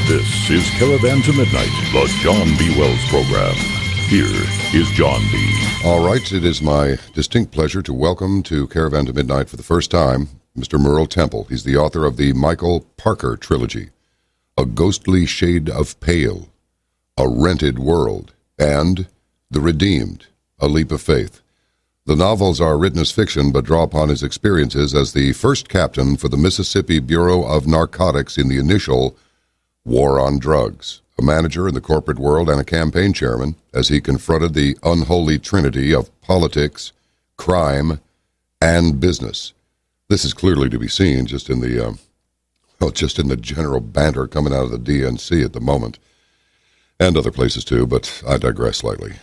This is Caravan to Midnight, the John B. Wells program. Here is John B. All right, it is my distinct pleasure to welcome to Caravan to Midnight for the first time Mr. Merle Temple. He's the author of the Michael Parker trilogy, A Ghostly Shade of Pale, A Rented World, and The Redeemed, A Leap of Faith. The novels are written as fiction, but draw upon his experiences as the first captain for the Mississippi Bureau of Narcotics in the initial War on Drugs, a manager in the corporate world and a campaign chairman as he confronted the unholy trinity of politics, crime, and business. This is clearly to be seen just in the general banter coming out of the DNC at the moment, and other places too, but I digress slightly.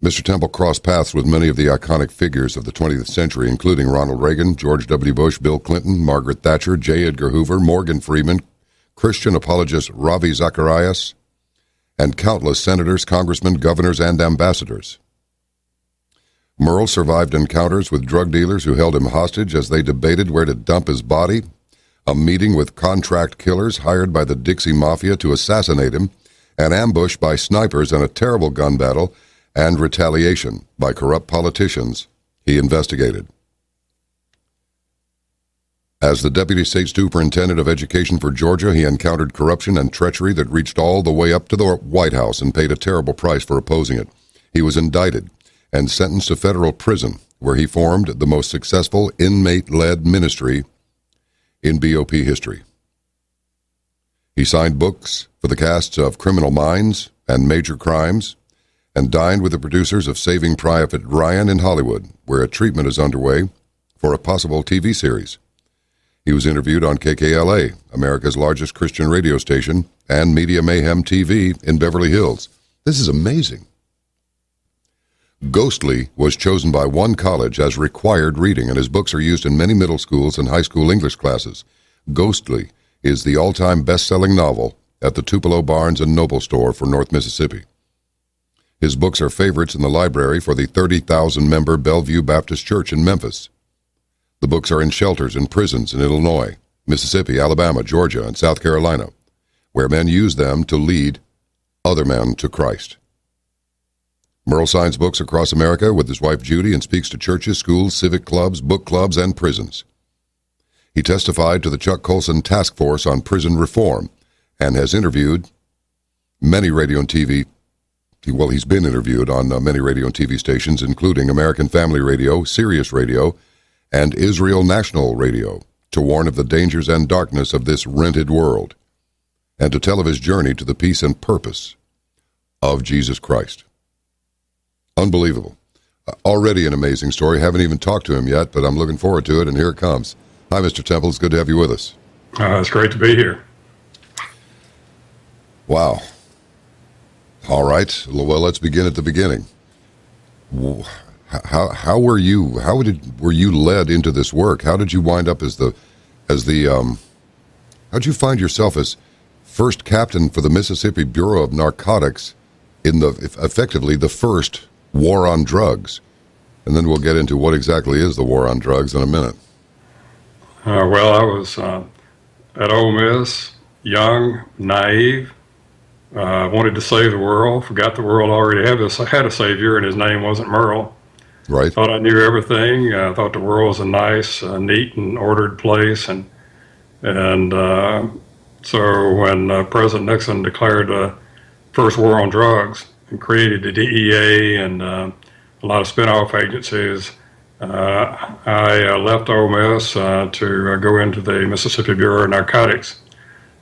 Mr. Temple crossed paths with many of the iconic figures of the 20th century, including Ronald Reagan, George W. Bush, Bill Clinton, Margaret Thatcher, J. Edgar Hoover, Morgan Freeman, Christian apologist Ravi Zacharias, and countless senators, congressmen, governors, and ambassadors. Merle survived encounters with drug dealers who held him hostage as they debated where to dump his body, a meeting with contract killers hired by the Dixie Mafia to assassinate him, an ambush by snipers in a terrible gun battle, and retaliation by corrupt politicians he investigated. As the Deputy State Superintendent of Education for Georgia, he encountered corruption and treachery that reached all the way up to the White House and paid a terrible price for opposing it. He was indicted and sentenced to federal prison, where he formed the most successful inmate-led ministry in BOP history. He signed books for the casts of Criminal Minds and Major Crimes, and dined with the producers of Saving Private Ryan in Hollywood, where a treatment is underway for a possible TV series. He was interviewed on KKLA, America's largest Christian radio station, and Media Mayhem TV in Beverly Hills. This is amazing. Ghostly was chosen by one college as required reading, and his books are used in many middle schools and high school English classes. Ghostly is the all-time best-selling novel at the Tupelo Barnes & Noble store for North Mississippi. His books are favorites in the library for the 30,000-member Bellevue Baptist Church in Memphis. The books are in shelters and prisons in Illinois, Mississippi, Alabama, Georgia, and South Carolina, where men use them to lead other men to Christ. Merle signs books across America with his wife Judy and speaks to churches, schools, civic clubs, book clubs, and prisons. He testified to the Chuck Colson Task Force on Prison Reform and has interviewed many radio and TV. Well, he's been interviewed on many radio and TV stations, including American Family Radio, Sirius Radio, and Israel National Radio, to warn of the dangers and darkness of this rented world, and to tell of his journey to the peace and purpose of Jesus Christ. Unbelievable. Already an amazing story. Haven't even talked to him yet, but I'm looking forward to it, and here it comes. Hi, Mr. Temple. It's good to have you with us. It's great to be here. Wow. All right. Well, let's begin at the beginning. How were you? Were you led into this work? How did you wind up how'd you find yourself as first captain for the Mississippi Bureau of Narcotics in effectively the first war on drugs? And then we'll get into what exactly is the war on drugs in a minute. Well, I was at Ole Miss, young, naive. Wanted to save the world, forgot the world already had a savior, and his name wasn't Merle. Right. Thought I knew everything. Thought the world was a nice, neat, and ordered place. And so when President Nixon declared the first war on drugs and created the DEA and a lot of spin-off agencies, I left Ole Miss to go into the Mississippi Bureau of Narcotics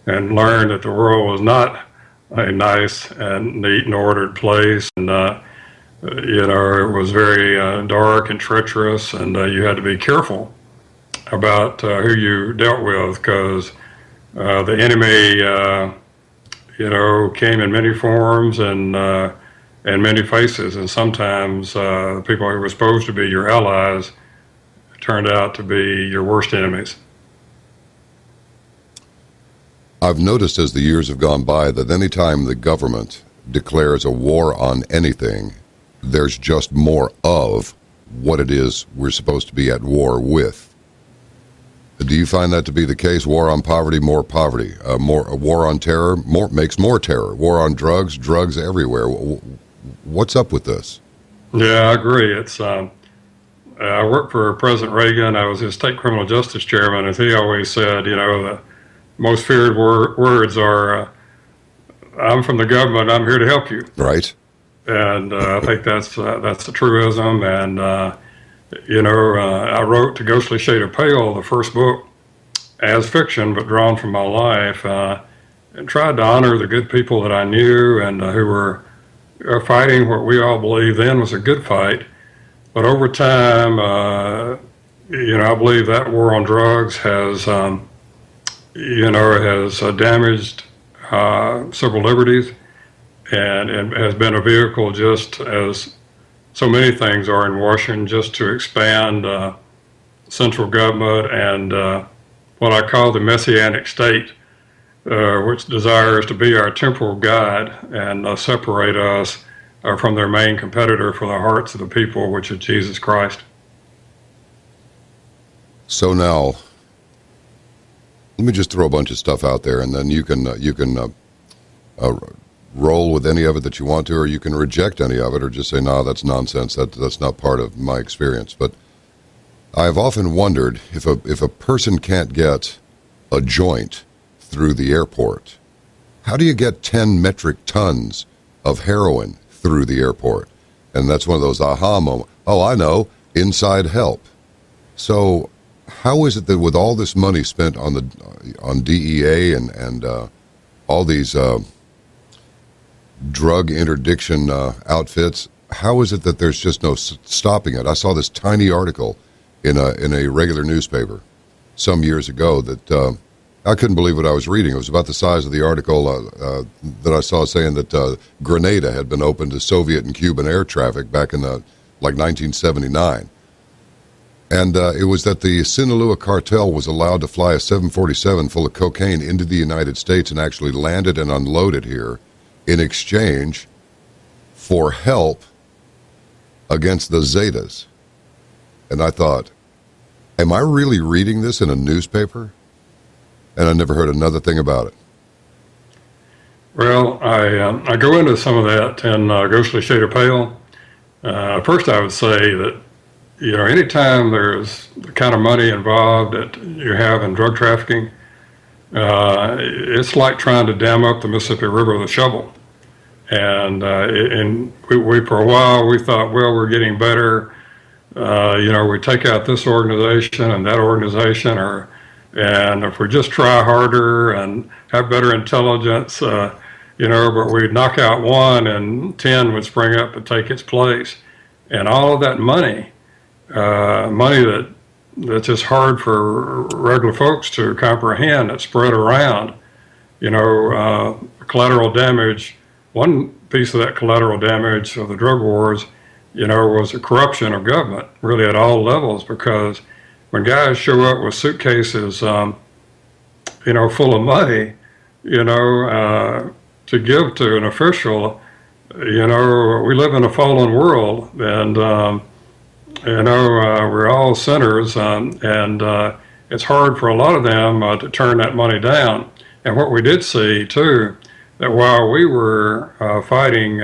and learned that the world was not a nice and neat and ordered place, and it was very dark and treacherous, and you had to be careful about who you dealt with, because the enemy, came in many forms and many faces, and sometimes the people who were supposed to be your allies turned out to be your worst enemies. I've noticed as the years have gone by that any time the government declares a war on anything, there's just more of what it is we're supposed to be at war with. Do Do you find that to be the case? War on poverty, more poverty. A war on terror makes more terror. War on drugs, drugs everywhere. What's up with this? Yeah, I agree. It's I worked for President Reagan. I was his state criminal justice chairman, as he always said, the most feared words are, "I'm from the government. I'm here to help you." Right. And I think that's the truism. And I wrote "The Ghostly Shade of Pale," the first book, as fiction, but drawn from my life, and tried to honor the good people that I knew and who were fighting what we all believed then was a good fight. But over time, I believe that war on drugs has damaged civil liberties, and has been a vehicle, just as so many things are in Washington, just to expand central government and what I call the messianic state, which desires to be our temporal guide and separate us from their main competitor for the hearts of the people, which is Jesus Christ. So now, let me just throw a bunch of stuff out there, and then you can roll with any of it that you want to, or you can reject any of it, or just say, no, that's nonsense. That's not part of my experience. But I've often wondered if a person can't get a joint through the airport, how do you get 10 metric tons of heroin through the airport? And that's one of those aha moments. Oh, I know, inside help. So how is it that with all this money spent on DEA and all these drug interdiction outfits, how is it that there's just no stopping it? I saw this tiny article in a regular newspaper some years ago that I couldn't believe what I was reading. It was about the size of the article that I saw, saying that Grenada had been open to Soviet and Cuban air traffic back in 1979. And it was that the Sinaloa cartel was allowed to fly a 747 full of cocaine into the United States and actually land it and unload it here in exchange for help against the Zetas. And I thought, am I really reading this in a newspaper? And I never heard another thing about it. Well, I go into some of that in Ghostly Shade of Pale. First, I would say that, anytime there's the kind of money involved that you have in drug trafficking, it's like trying to dam up the Mississippi River with a shovel. And we for a while, we thought, well, we're getting better. We take out this organization and that organization, and if we just try harder and have better intelligence, but we'd knock out one and 10 would spring up and take its place. And all of that money that's just hard for regular folks to comprehend, that's spread around, collateral damage. One piece of that collateral damage of the drug wars, was the corruption of government, really at all levels, because when guys show up with suitcases, full of money, to give to an official, we live in a fallen world, and, we're all sinners, and it's hard for a lot of them to turn that money down. And what we did see, too, that while we were fighting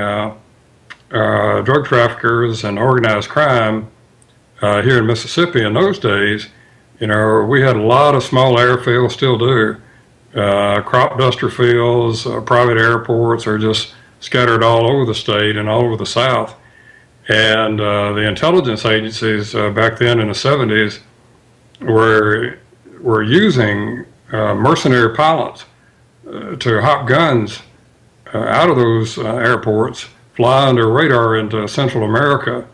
drug traffickers and organized crime here in Mississippi in those days, we had a lot of small airfields, still do, crop duster fields, private airports are just scattered all over the state and all over the South. And the intelligence agencies back then in the 70s were using mercenary pilots to hop guns out of those airports, fly under radar into Central America,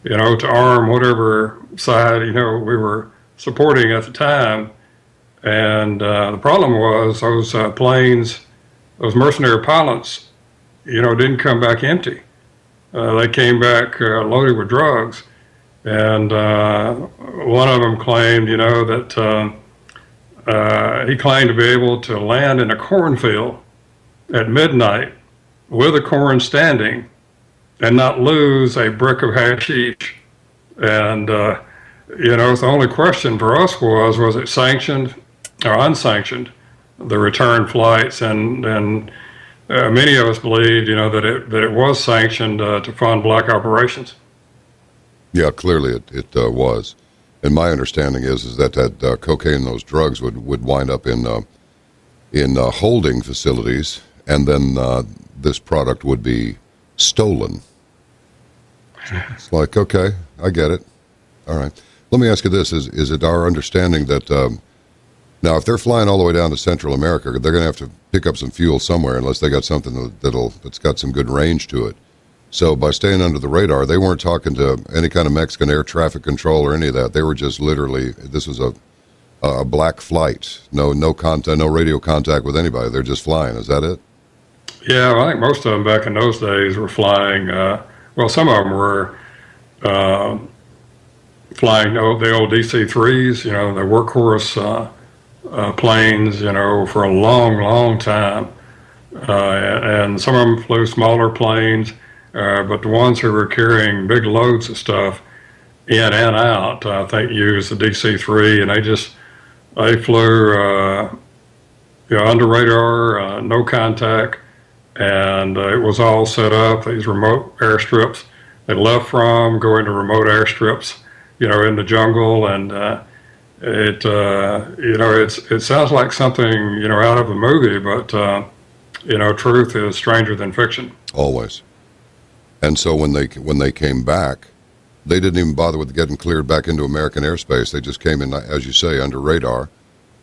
to arm whatever side, we were supporting at the time. And the problem was those planes, those mercenary pilots, didn't come back empty. They came back loaded with drugs. And one of them claimed, that he claimed to be able to land in a cornfield at midnight with the corn standing and not lose a brick of hashish. And The only question for us was it sanctioned or unsanctioned, the return flights, and many of us believed, that it was sanctioned to fund black operations. Yeah, clearly it was. And my understanding is that cocaine and those drugs would wind up in holding facilities, and then this product would be stolen. It's like, okay, I get it. All right. Let me ask you this: is it our understanding that now, if they're flying all the way down to Central America, they're going to have to pick up some fuel somewhere, unless they got something that's got some good range to it. So by staying under the radar, they weren't talking to any kind of Mexican air traffic control or any of that. They were just literally, this was a black flight, no contact, no radio contact with anybody. They're just flying. Is that it? Yeah, well, I think most of them back in those days were flying. Well, some of them were flying the old DC-3s, the workhorse planes, for a long, long time. And some of them flew smaller planes, but the ones who were carrying big loads of stuff in and out, I think, used the DC-3, and they flew under radar, no contact, and it was all set up, these remote airstrips. They left from, going to remote airstrips, in the jungle, and it sounds like something, out of a movie, but, truth is stranger than fiction. Always. And so when they came back, they didn't even bother with getting cleared back into American airspace. They just came in, as you say, under radar.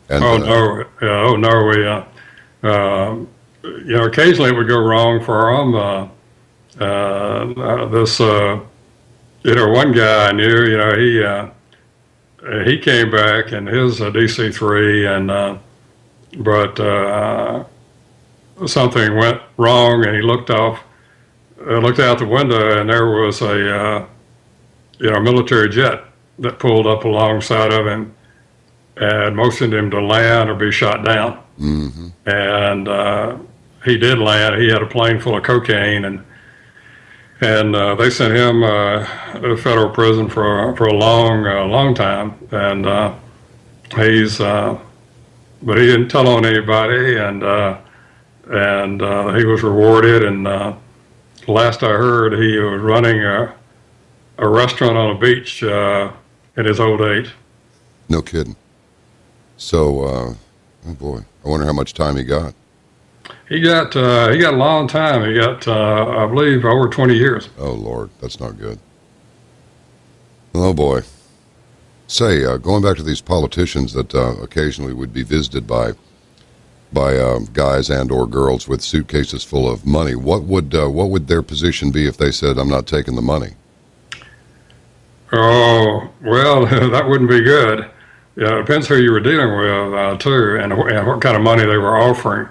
And, we, occasionally it would go wrong for them. One guy I knew, he came back in his DC-3, but something went wrong, and he looked out the window, and there was a military jet that pulled up alongside of him and motioned him to land or be shot down. Mm-hmm. And he did land. He had a plane full of cocaine, and they sent him to federal prison for a long time. And but he didn't tell on anybody, and he was rewarded. And last I heard, he was running a restaurant on a beach in his old age. No kidding. So, oh boy, I wonder how much time he got. He got a long time. He got, I believe, over 20 years. Oh Lord, that's not good. Oh boy. Say, going back to these politicians that occasionally would be visited by guys and or girls with suitcases full of money, what would their position be if they said, "I'm not taking the money"? Oh well, that wouldn't be good. Yeah, it depends who you were dealing with too, and what kind of money they were offering.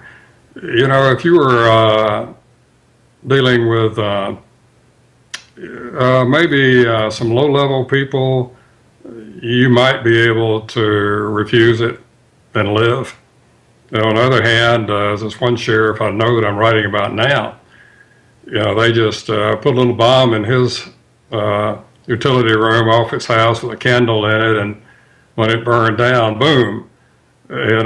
If you were dealing with maybe some low-level people, you might be able to refuse it and live. On the other hand, as this one sheriff I know that I'm writing about now, they just put a little bomb in his utility room off his house with a candle in it, and when it burned down, boom, so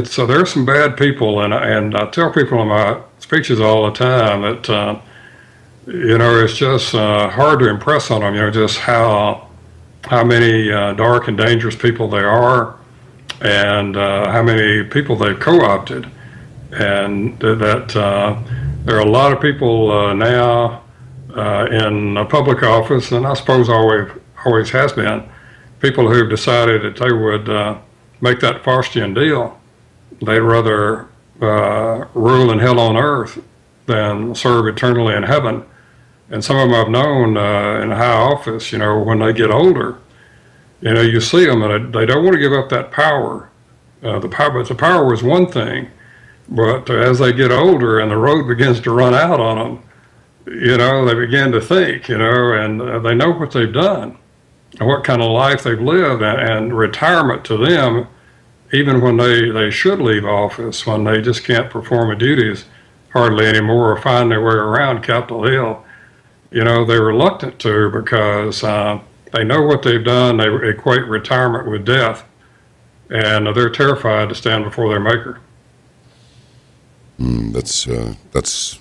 so there's some bad people, and I tell people in my speeches all the time that it's just hard to impress on them, just how many dark and dangerous people they are, and how many people they've co-opted, and that there are a lot of people now in public office, and I suppose always has been, people who've decided that they would make that Faustian deal. They'd rather rule in hell on earth than serve eternally in heaven. And some of them I've known in high office, when they get older, you see them, and they don't want to give up that power. But the power was one thing, but as they get older and the road begins to run out on them, they begin to think, and they know what they've done and what kind of life they've lived, and retirement to them, even when they should leave office, when they just can't perform the duties hardly anymore or find their way around Capitol Hill, they're reluctant to because they know what they've done. They equate retirement with death, and they're terrified to stand before their maker. That's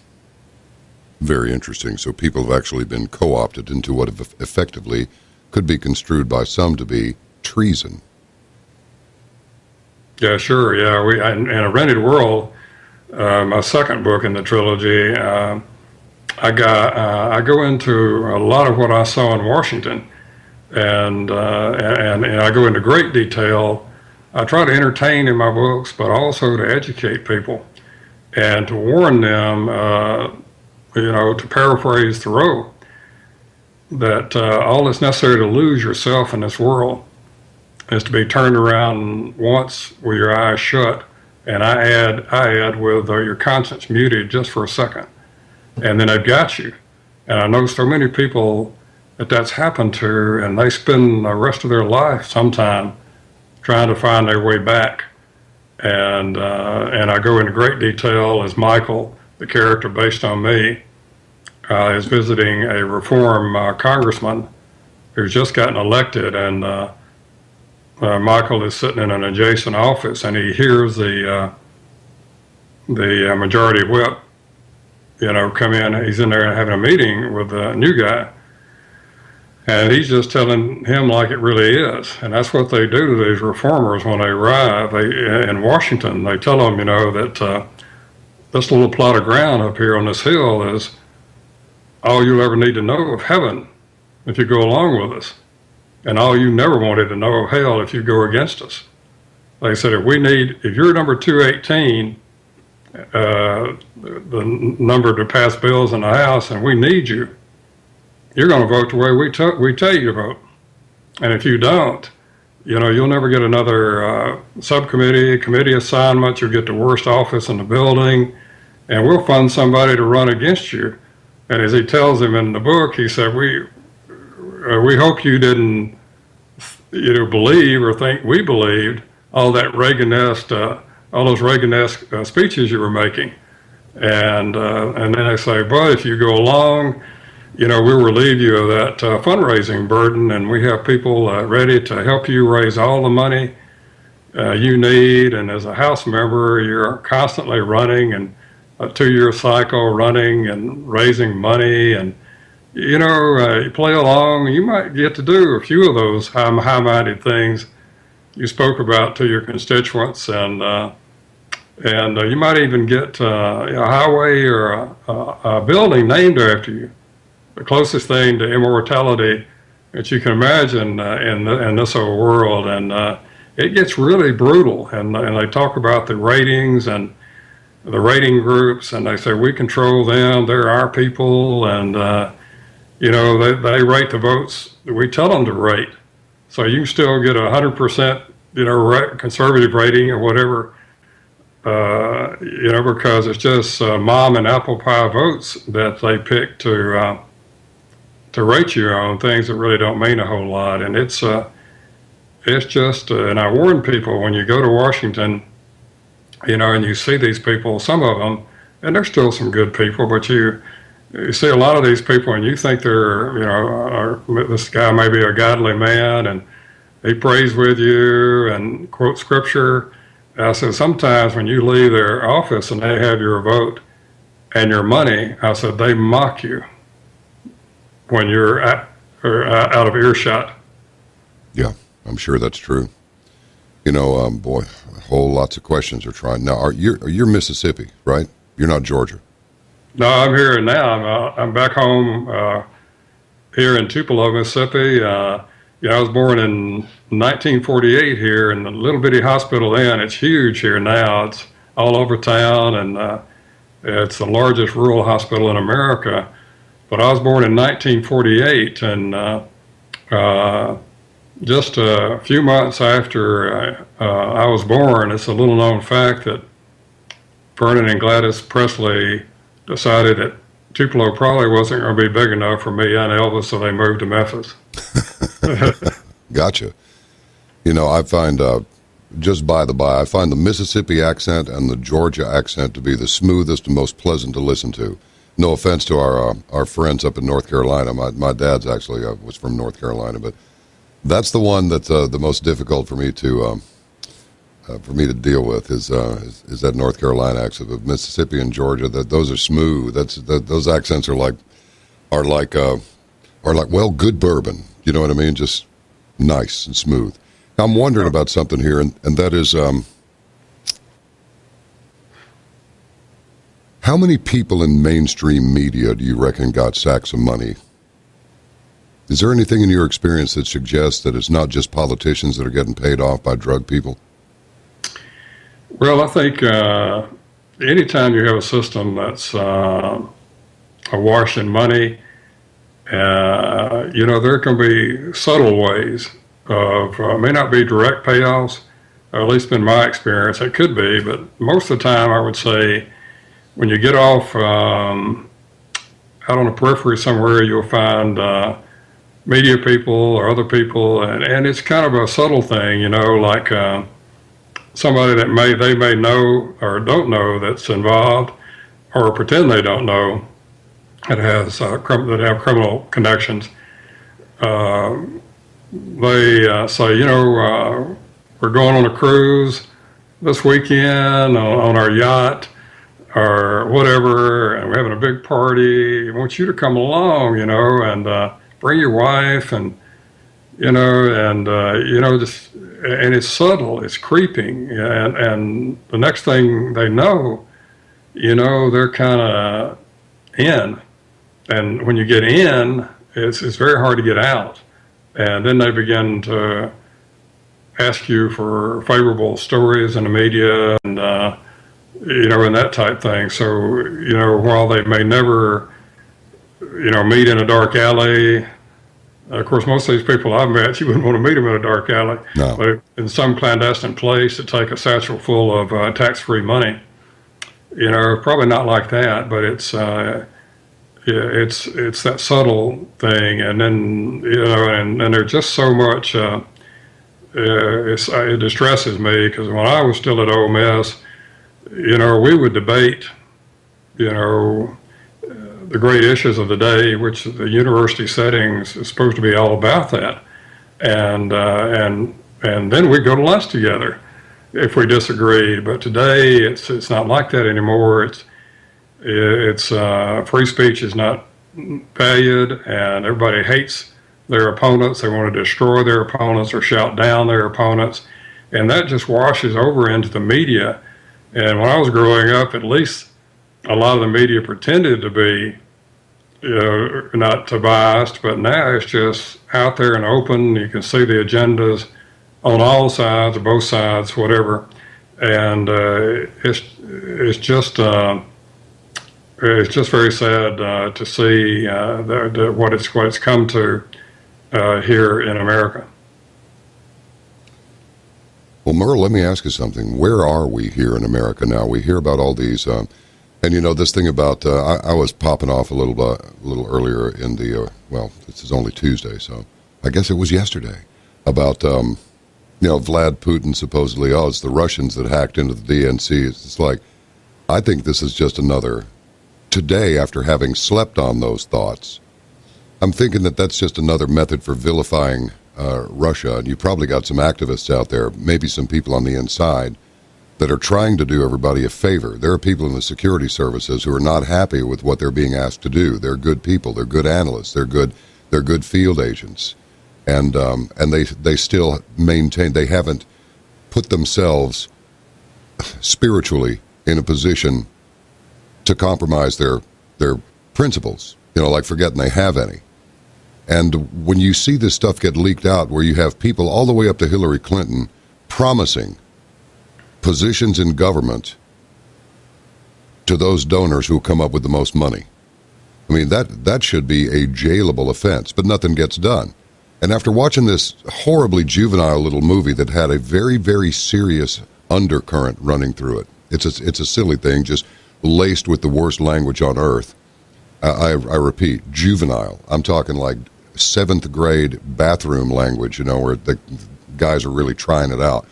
very interesting. So people have actually been co-opted into what effectively could be construed by some to be treason. Yeah, sure. Yeah, in A Rented World, my second book in the trilogy, I go into a lot of what I saw in Washington, and I go into great detail. I try to entertain in my books, but also to educate people and to warn them, to paraphrase Thoreau, that all that's necessary to lose yourself in this world is to be turned around once with your eyes shut, and I add with your conscience muted just for a second, and then they've got you. And I know so many people that's happened to, and they spend the rest of their life sometime trying to find their way back. And I go into great detail as Michael, the character based on me, is visiting a reform congressman who's just gotten elected, and Michael is sitting in an adjacent office, and he hears the majority whip, come in. He's in there having a meeting with the new guy, and he's just telling him like it really is. And that's what they do to these reformers when they arrive. In Washington, they tell them, that this little plot of ground up here on this hill is all you'll ever need to know of heaven if you go along with us, and all you never wanted to know of hell if you go against us. Like I said, if you're number 218, the number to pass bills in the House, and we need you, you're going to vote the way we tell you to vote. And if you don't, you'll never get another committee assignment. You'll get the worst office in the building, and we'll fund somebody to run against you. And as he tells him in the book, he said, we hope you didn't believe or think we believed all that all those Reagan-esque speeches you were making. And then they say, but if you go along, we'll relieve you of that fundraising burden, and we have people ready to help you raise all the money you need. And as a House member, you're constantly running, and a 2-year cycle running and raising money, and you play along. You might get to do a few of those high-minded things you spoke about to your constituents, and you might even get a highway or a building named after you. The closest thing to immortality that you can imagine in this old world, and it gets really brutal. And they talk about the ratings and the rating groups, and they say we control them; they're our people, and they rate the votes that we tell them to rate. So you can still get 100%, conservative rating or whatever, because it's just mom and apple pie votes that they pick to rate you on things that really don't mean a whole lot. And it's just, and I warn people when you go to Washington, and you see these people, some of them, and there's still some good people, but you see a lot of these people and you think they're, this guy may be a godly man and he prays with you and quotes scripture. I said, sometimes when you leave their office and they have your vote and your money, I said, they mock you when you're out of earshot. Yeah, I'm sure that's true. Boy, lots of questions are trying. Now, you're Mississippi, right? You're not Georgia. No, I'm here now. I'm back home here in Tupelo, Mississippi. I was born in 1948 here in a little bitty hospital then. It's huge here now. It's all over town, and it's the largest rural hospital in America. But I was born in 1948, and just a few months after I was born, it's a little known fact that Vernon and Gladys Presley decided that Tupelo probably wasn't going to be big enough for me and Elvis, so they moved to Memphis. Gotcha. I find, just by the by, I find the Mississippi accent and the Georgia accent to be the smoothest and most pleasant to listen to. No offense to our friends up in North Carolina. My dad's actually was from North Carolina, but that's the one that's the most difficult for me to deal with is that North Carolina accent. But Mississippi and Georgia, those are smooth. Those accents are like well, good bourbon. You know what I mean? Just nice and smooth. Now, I'm wondering about something here, and that is how many people in mainstream media do you reckon got sacks of money? Is there anything in your experience that suggests that it's not just politicians that are getting paid off by drug people? Well, I think anytime you have a system that's awash in money, there can be subtle ways of, may not be direct payoffs, or at least in my experience, it could be, but most of the time I would say when you get off out on the periphery somewhere, you'll find media people or other people, and it's kind of a subtle thing, like somebody that they may know or don't know that's involved, or pretend they don't know that has that have criminal connections. They say, we're going on a cruise this weekend on our yacht or whatever, and we're having a big party. I want you to come along, and bring your wife, and and it's subtle, it's creeping, and the next thing they know, they're kind of in, and when you get in, it's very hard to get out, and then they begin to ask you for favorable stories in the media, and and that type thing. So while they may never meet in a dark alley. Of course, most of these people I've met, you wouldn't want to meet them in a dark alley. No. But in some clandestine place to take a satchel full of tax-free money, probably not like that. But it's that subtle thing, and then and there's just so much. It distresses me because when I was still at Ole Miss, we would debate, the great issues of the day, which the university settings is supposed to be all about that, and then we go to lunch together if we disagree. But today it's not like that anymore. It's free speech is not valued, and everybody hates their opponents. They want to destroy their opponents or shout down their opponents, and that just washes over into the media. And when I was growing up, at least a lot of the media pretended to be, not too biased, but now it's just out there and open. You can see the agendas on all sides or both sides, whatever. And it's just very sad to see what it's come to here in America. Well, Merle, let me ask you something. Where are we here in America now? We hear about all these, and this thing about I was popping off a little earlier in the this is only Tuesday, so I guess it was yesterday about Vlad Putin supposedly. Oh, it's the Russians that hacked into the DNC. It's like, I think this is just another. Today, after having slept on those thoughts, I'm thinking that that's just another method for vilifying Russia, and you probably got some activists out there, maybe some people on the inside, that are trying to do everybody a favor. There are people in the security services who are not happy with what they're being asked to do. They're good people. They're good analysts. They're good field agents, and they still maintain. They haven't put themselves spiritually in a position to compromise their principles. Like forgetting they have any. And when you see this stuff get leaked out, where you have people all the way up to Hillary Clinton promising positions in government to those donors who come up with the most money. I mean, that should be a jailable offense, but nothing gets done. And after watching this horribly juvenile little movie that had a very, very serious undercurrent running through it, it's a silly thing, just laced with the worst language on earth. I repeat, juvenile. I'm talking like 7th grade bathroom language, where the guys are really trying it out.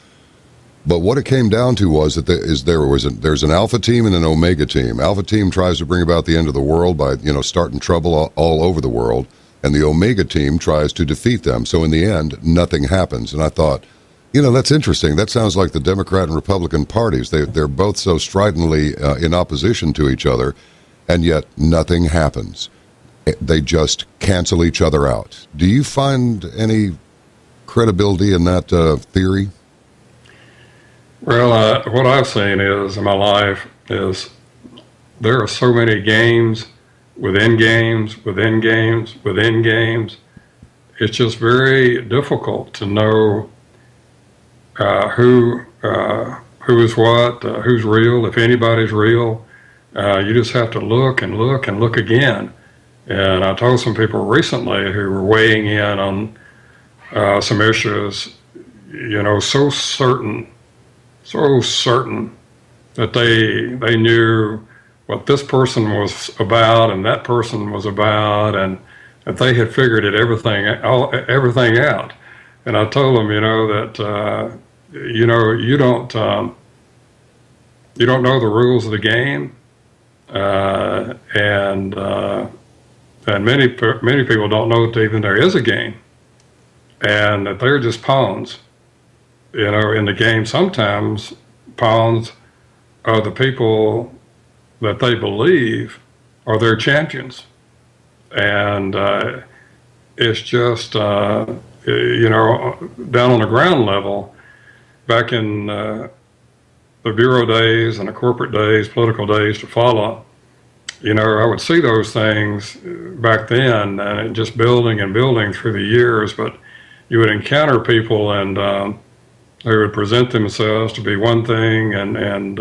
But what it came down to was that there's an alpha team and an omega team. Alpha team tries to bring about the end of the world by, starting trouble all over the world, and the omega team tries to defeat them. So in the end, nothing happens. And I thought, that's interesting. That sounds like the Democrat and Republican parties. They're both so stridently in opposition to each other, and yet nothing happens. They just cancel each other out. Do you find any credibility in that theory? Well, what I've seen is in my life is there are so many games within games, within games, within games. It's just very difficult to know who is what, who's real, if anybody's real. You just have to look and look and look again. And I told some people recently who were weighing in on some issues, so certain that they knew what this person was about and that person was about, and that they had figured everything out. And I told them, that you don't know the rules of the game, and many people don't know that even there is a game, and that they're just pawns. In the game, sometimes pawns are the people that they believe are their champions. And it's just, down on the ground level, back in the bureau days and the corporate days, political days to follow, I would see those things back then, and it just building and building through the years. But you would encounter people, and they would present themselves to be one thing, and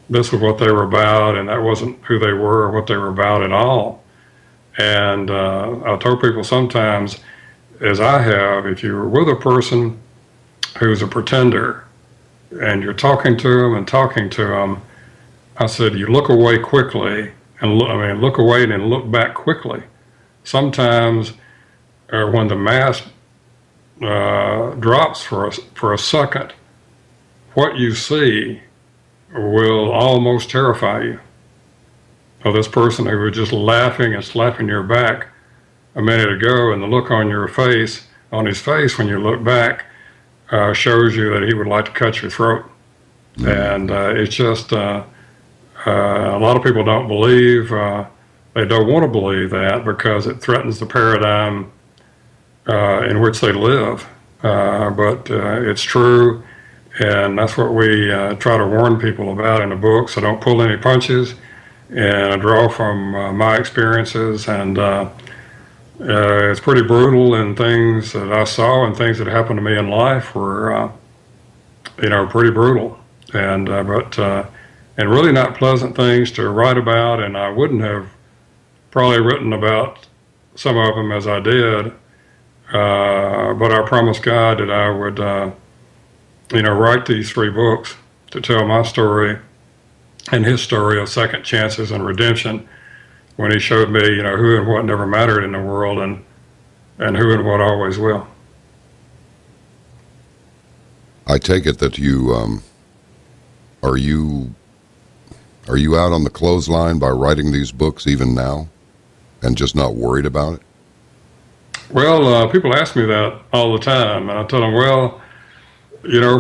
this was what they were about, and that wasn't who they were or what they were about at all. And I told people sometimes, as I have, if you're with a person who's a pretender, and you're talking to them, I said, you look away quickly, and look away and then look back quickly. Sometimes when the mask drops for a second, what you see will almost terrify you. So this person who was just laughing and slapping your back a minute ago, and the look on his face when you look back, shows you that he would like to cut your throat. Mm-hmm. And it's just a lot of people don't believe, they don't want to believe that, because it threatens the paradigm in which they live. But it's true, and that's what we try to warn people about in the book. So don't pull any punches, and I draw from my experiences, and it's pretty brutal, and things that I saw and things that happened to me in life were, pretty brutal, and really not pleasant things to write about, and I wouldn't have probably written about some of them as I did. But I promised God that I would, write these 3 books to tell my story and his story of second chances and redemption, when he showed me, who and what never mattered in the world, and who and what always will. I take it that you, are you out on the clothesline by writing these books even now, and just not worried about it? Well, people ask me that all the time, and I tell them, well,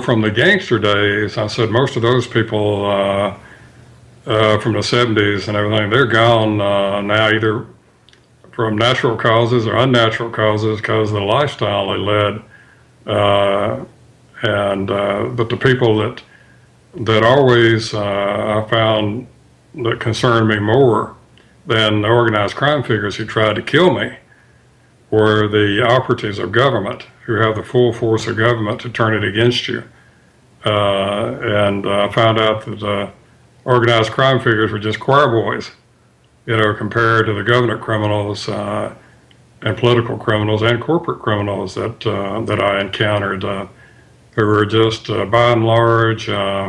from the gangster days, I said most of those people from the 70s and everything, they're gone now, either from natural causes or unnatural causes because of the lifestyle they led. But the people that always I found that concerned me more than the organized crime figures who tried to kill me were the operatives of government, who have the full force of government to turn it against you. And I found out that organized crime figures were just choir boys, compared to the government criminals and political criminals and corporate criminals that I encountered, who were just, by and large,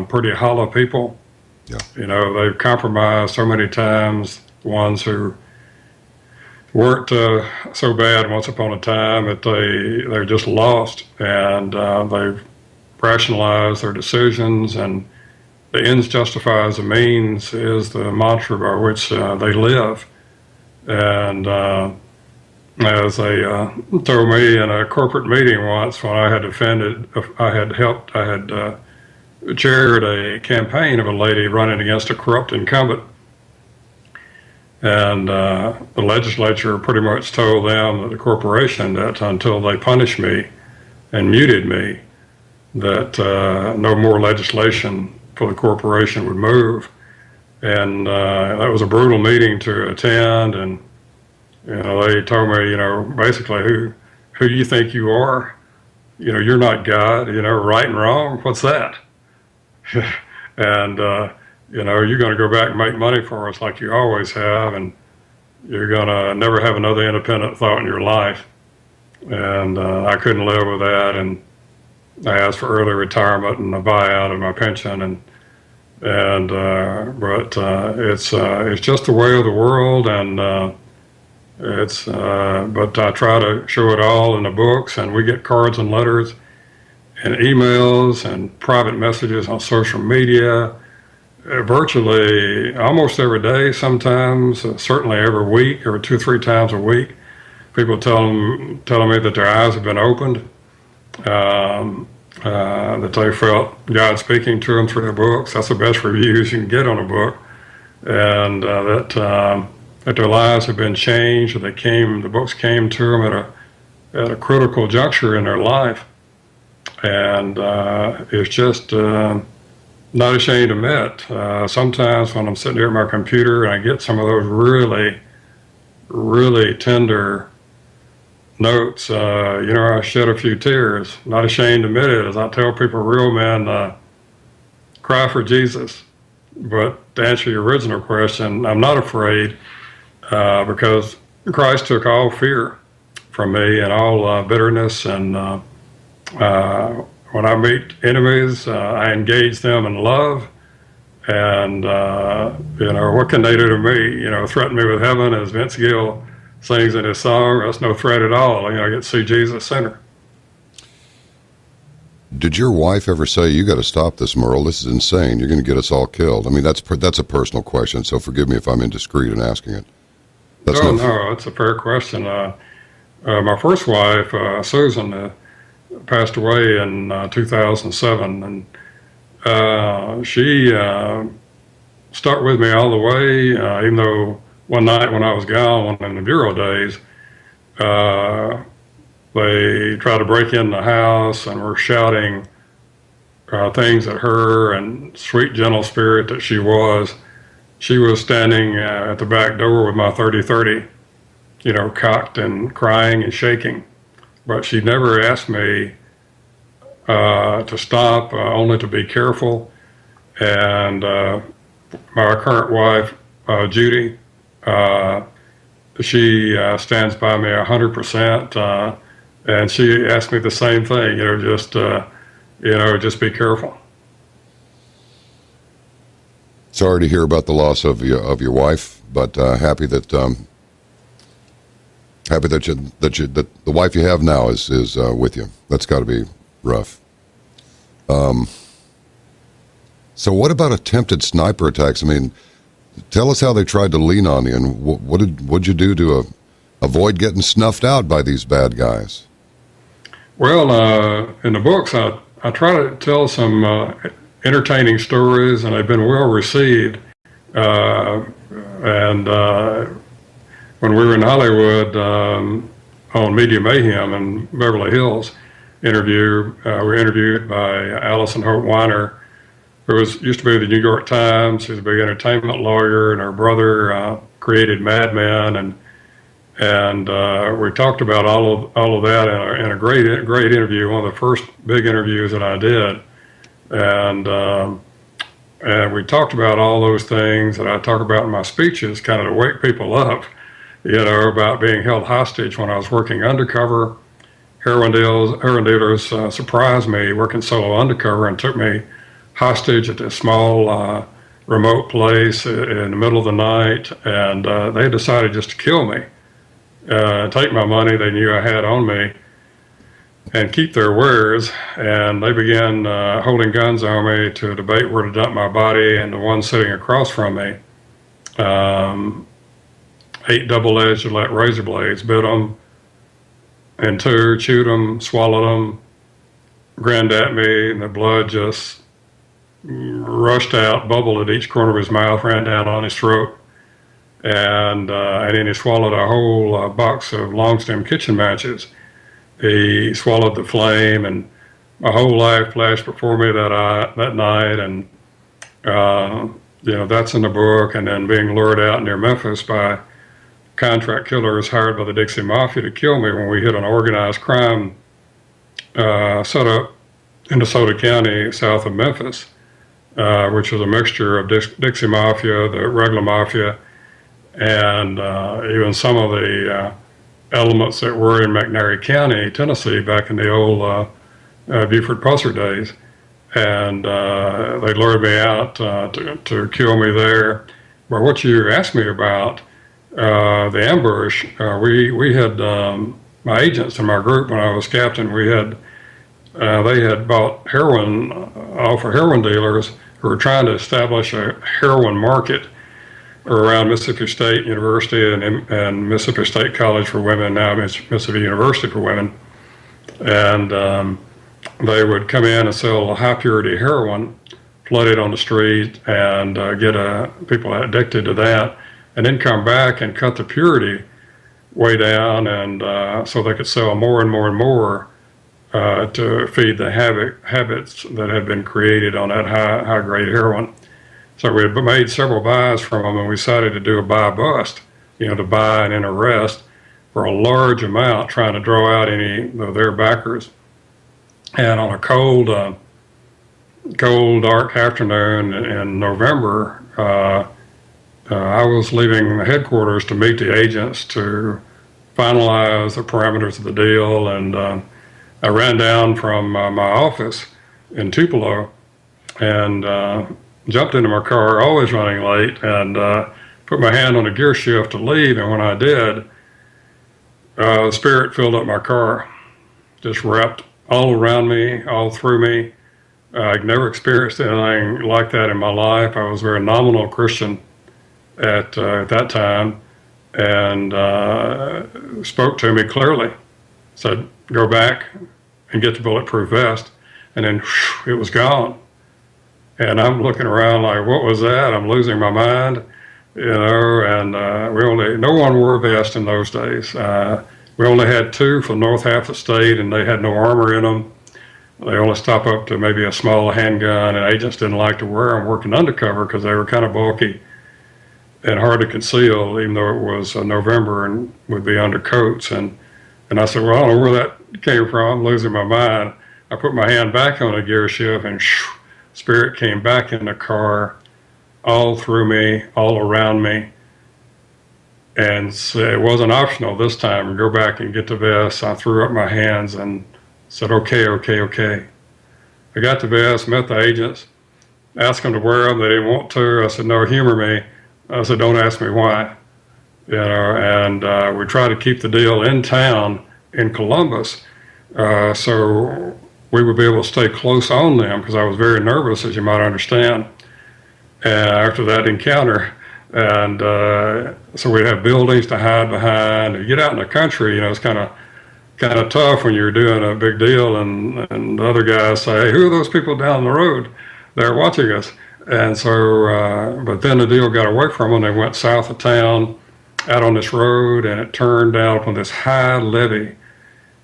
pretty hollow people. Yeah. They've compromised so many times, the ones who weren't so bad once upon a time that they're just lost, and they've rationalize their decisions, and the ends justifies the means is the mantra by which they live. And as they told me in a corporate meeting once, when I had chaired a campaign of a lady running against a corrupt incumbent. And the legislature pretty much told them, that the corporation, that until they punished me and muted me, that no more legislation for the corporation would move. And that was a brutal meeting to attend. And they told me, basically, who do you think you are? You're not God. Right and wrong. What's that? And you're going to go back and make money for us like you always have, and you're going to never have another independent thought in your life. And I couldn't live with that, and I asked for early retirement and a buyout of my pension, but it's just the way of the world, and but I try to show it all in the books, and we get cards and letters and emails and private messages on social media, virtually almost every day, sometimes, certainly every week or 2 or 3 times a week. People telling me that their eyes have been opened, that they felt God speaking to them through their books. That's the best reviews you can get on a book. And that their lives have been changed, or the books came to them at a critical juncture in their life. And it's just not ashamed to admit. Sometimes when I'm sitting here at my computer and I get some of those really, really tender notes, I shed a few tears. Not ashamed to admit it, as I tell people, real men cry for Jesus. But to answer your original question, I'm not afraid because Christ took all fear from me and all bitterness, and when I meet enemies, I engage them in love. And, what can they do to me? Threaten me with heaven, as Vince Gill sings in his song. That's no threat at all. I get to see Jesus center. Did your wife ever say, you got to stop this, Merle? This is insane. You're going to get us all killed. I mean, that's a personal question, so forgive me if I'm indiscreet in asking it. No, it's a fair question. My first wife, Susan, passed away in 2007, and she stuck with me all the way, even though one night when I was gone in the bureau days, they tried to break in the house and were shouting things at her, and sweet, gentle spirit that she was standing at the back door with my 30-30, cocked and crying and shaking. But she never asked me to stop, only to be careful. And my current wife, Judy, she stands by me 100%. And she asked me the same thing, just be careful. Sorry to hear about the loss of your wife, but happy that the wife you have now is with you. That's got to be rough. So what about attempted sniper attacks? I mean, tell us how they tried to lean on you, and what'd you do to avoid getting snuffed out by these bad guys? Well, in the books, I try to tell some entertaining stories, and they've been well received. When we were in Hollywood on Media Mayhem in Beverly Hills, we were interviewed by Allison Hope Weiner, who used to be with the New York Times. She's a big entertainment lawyer, and her brother created Mad Men, and we talked about all of that in a great interview, one of the first big interviews that I did, and we talked about all those things that I talk about in my speeches, kind of to wake people up, about being held hostage when I was working undercover. Heroin dealers surprised me working solo undercover and took me hostage at this small remote place in the middle of the night, and they decided just to kill me. Take my money they knew I had on me. and keep their wares. And they began holding guns on me to debate where to dump my body. And the one sitting across from me, 8 double-edged razor blades, bit them in two, chewed them, swallowed them, grinned at me, and the blood just rushed out, bubbled at each corner of his mouth, ran down on his throat. And then he swallowed a whole box of long stem kitchen matches. He swallowed the flame, and my whole life flashed before me that night. And that's in the book. And then being lured out near Memphis by contract killers hired by the Dixie Mafia to kill me when we hit an organized crime set up in DeSoto County, south of Memphis, which was a mixture of Dixie Mafia, the regular mafia, and even some of the elements that were in McNairy County, Tennessee, back in the old Buford Pusser days. And they lured me out to kill me there. But what you asked me about, the ambush, we had my agents in my group when I was captain, they had bought heroin off of heroin dealers who were trying to establish a heroin market around Mississippi State University and Mississippi State College for Women, now Mississippi University for Women. And they would come in and sell high purity heroin, flood it on the street, and get people addicted to that, and then come back and cut the purity way down, and so they could sell more and more and more to feed the habits that had been created on that high grade heroin. So we had made several buys from them, and we decided to do a buy bust, to buy and then arrest for a large amount, trying to draw out any of their backers. And on a cold, dark afternoon in November, I was leaving the headquarters to meet the agents to finalize the parameters of the deal, and I ran down from my office in Tupelo and jumped into my car, always running late, and put my hand on the gear shift to leave. And when I did, the spirit filled up my car, just wrapped all around me, all through me. I'd never experienced anything like that in my life. I was a very nominal Christian at that time, and spoke to me clearly. Said, "Go back and get the bulletproof vest," and then whew, it was gone. And I'm looking around like, what was that? I'm losing my mind, and no one wore a vest in those days. We only had 2 for the north half of the state, and they had no armor in them. They only stop up to maybe a small handgun, and agents didn't like to wear them working undercover because they were kind of bulky and hard to conceal, even though it was November and would be under coats. And I said, well, I don't know where that came from. I'm losing my mind. I put my hand back on the gear shift, and spirit came back in the car, all through me, all around me. And so it wasn't optional this time. Go back and get the vest. I threw up my hands and said, okay. I got the vest, met the agents, asked them to wear them. They didn't want to. I said, no, humor me. I said, don't ask me why. And we tried to keep the deal in town in Columbus, so we would be able to stay close on them, because I was very nervous, as you might understand, after that encounter. And so we'd have buildings to hide behind. You get out in the country, it's kind of tough when you're doing a big deal, and the other guys say, hey, who are those people down the road? They're watching us. And so, but then the deal got away from them. They went south of town, out on this road, and it turned down on this high levee,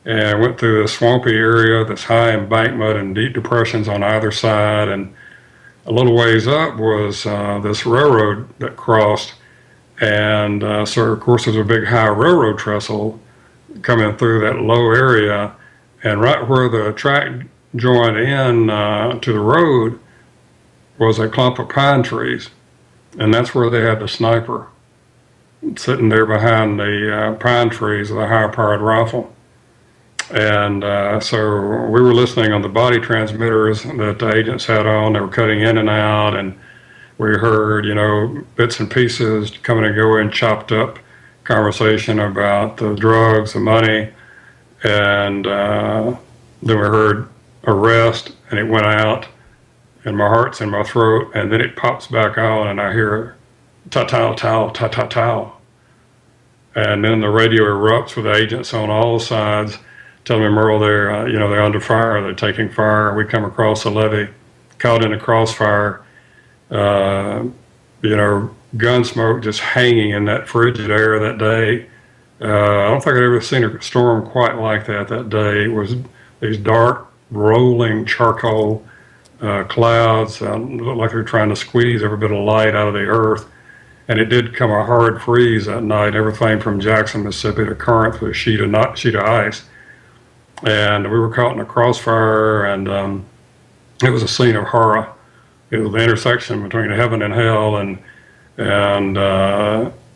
and went through this swampy area, this high embankment and deep depressions on either side. And a little ways up was this railroad that crossed. And so, of course, there's a big high railroad trestle coming through that low area. And right where the track joined in to the road was a clump of pine trees. And that's where they had the sniper sitting there behind the pine trees with a high-powered rifle. And so we were listening on the body transmitters that the agents had on. They were cutting in and out, and we heard, bits and pieces coming and going, chopped up conversation about the drugs, the money, and Then we heard arrest, and it went out, and my heart's in my throat, and then it pops back on, and I hear ta-ta, ta, ta-ta. And then the radio erupts with agents on all sides telling me, Merle, they're under fire, they're taking fire. We come across the levee, caught in a crossfire, gun smoke just hanging in that frigid air that day. I don't think I'd ever seen a storm quite like that day. It was these dark, rolling charcoal clouds, looked like they were trying to squeeze every bit of light out of the earth. And it did come a hard freeze that night, everything from Jackson, Mississippi to Corinth with a sheet of ice. And we were caught in a crossfire, and it was a scene of horror. It was the intersection between heaven and hell, and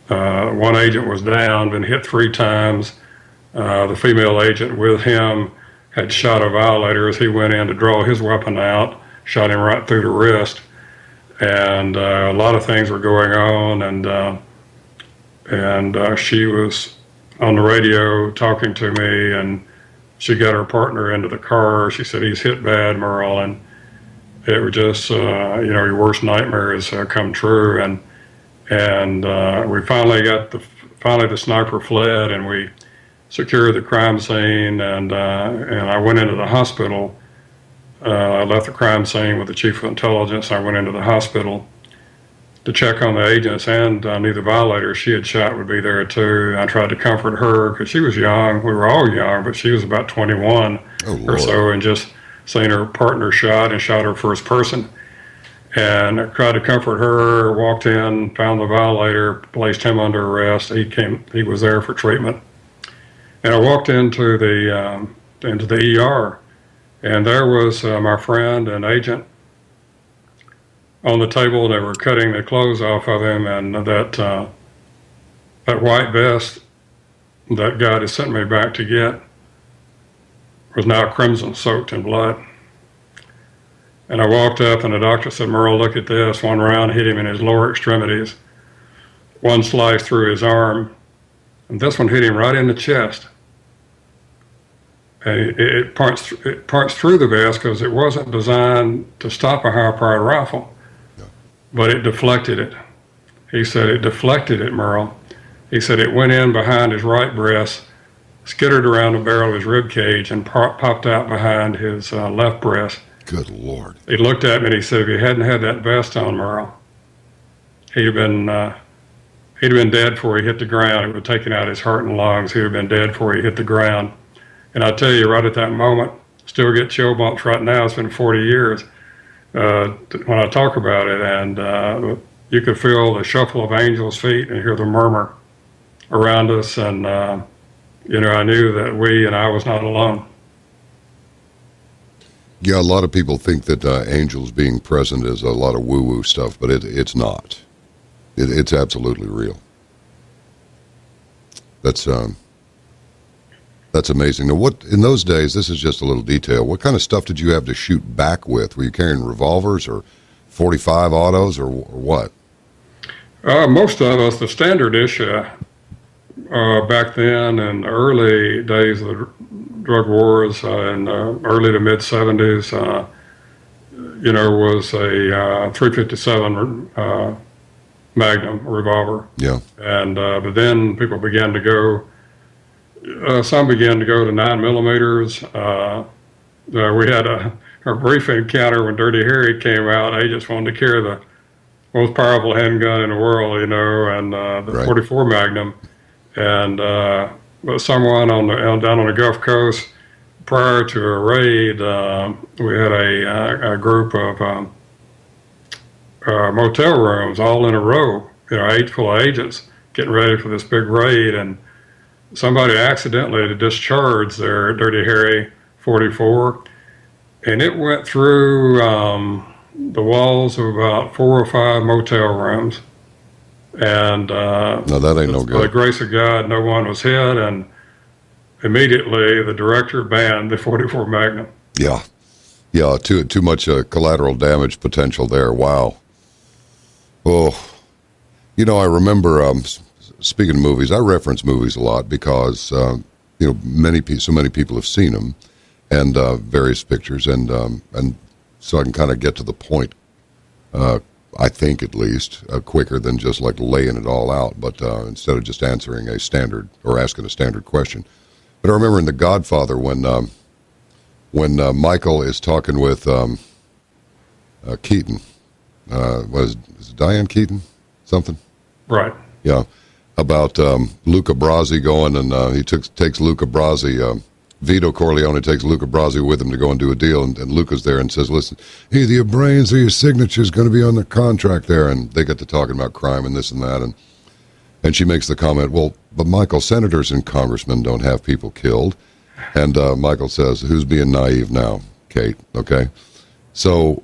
one agent was down, been hit 3 times. The female agent with him had shot a violator as he went in to draw his weapon out, shot him right through the wrist. And a lot of things were going on, and she was on the radio talking to me, and she got her partner into the car. She said, "He's hit bad, Merle," and it was just, your worst nightmares come true. And we finally the sniper fled, and we secured the crime scene, and I went into the hospital. I left the crime scene with the chief of intelligence. I went into the hospital to check on the agents, and I knew the violator she had shot would be there too. I tried to comfort her because she was young. We were all young, but she was about 21 or so, and just seeing her partner shot and shot her first person. And I tried to comfort her, walked in, found the violator, placed him under arrest. He was there for treatment. And I walked into the ER. And there was my friend and agent on the table. They were cutting the clothes off of him, and that white vest that God had sent me back to get was now crimson, soaked in blood. And I walked up, and the doctor said, "Merle, look at this." One round hit him in his lower extremities. One sliced through his arm, and this one hit him right in the chest. And it parts through the vest because it wasn't designed to stop a high-powered rifle, but it deflected it. He said it deflected it, Merle. He said it went in behind his right breast, skittered around the barrel of his rib cage, and popped out behind his left breast. Good Lord. He looked at me and he said, "If you hadn't had that vest on, Merle, he'd have been dead before he hit the ground. It would have taken out his heart and lungs. He'd have been dead before he hit the ground." And I tell you, right at that moment, still get chill bumps right now. It's been 40 years when I talk about it, and you could feel the shuffle of angels' feet and hear the murmur around us, and I knew that I was not alone. Yeah, a lot of people think that angels being present is a lot of woo-woo stuff, but it's not. It's absolutely real. That's amazing. Now, what in those days? This is just a little detail. What kind of stuff did you have to shoot back with? Were you carrying revolvers or 45 autos or what? Most of us, the standard issue back then in the early days of the drug wars in early to mid 70s, was a 357 Magnum revolver. Yeah. And but then people began to go. Some began to go to 9mm. We had a brief encounter when Dirty Harry came out. Agents wanted to carry the most powerful handgun in the world, and the right. 44 Magnum. And someone down on the Gulf Coast, prior to a raid, we had a group of motel rooms all in a row, 8 full of agents getting ready for this big raid, and somebody accidentally discharged their Dirty Harry 44, and it went through the walls of about 4 or 5 motel rooms. And no, that ain't no good. By the grace of God, no one was hit, and immediately the director banned the 44 Magnum. Yeah, too much collateral damage potential there. Wow. Oh, I remember. Speaking of movies, I reference movies a lot because so many people have seen them, and various pictures, and so I can kind of get to the point. I think at least quicker than just like laying it all out, but instead of just answering a standard or asking a standard question. But I remember in The Godfather when Michael is talking with Keaton, is it Diane Keaton, something? Right. Yeah, about Luca Brasi going, and he takes Luca Brasi. Vito Corleone takes Luca Brasi with him to go and do a deal, and Luca's there and says, listen, either your brains or your signature is going to be on the contract there. And they get to talking about crime and this and that, and she makes the comment, well, but Michael, senators and congressmen don't have people killed. And Michael says, who's being naive now, Kate? Okay. So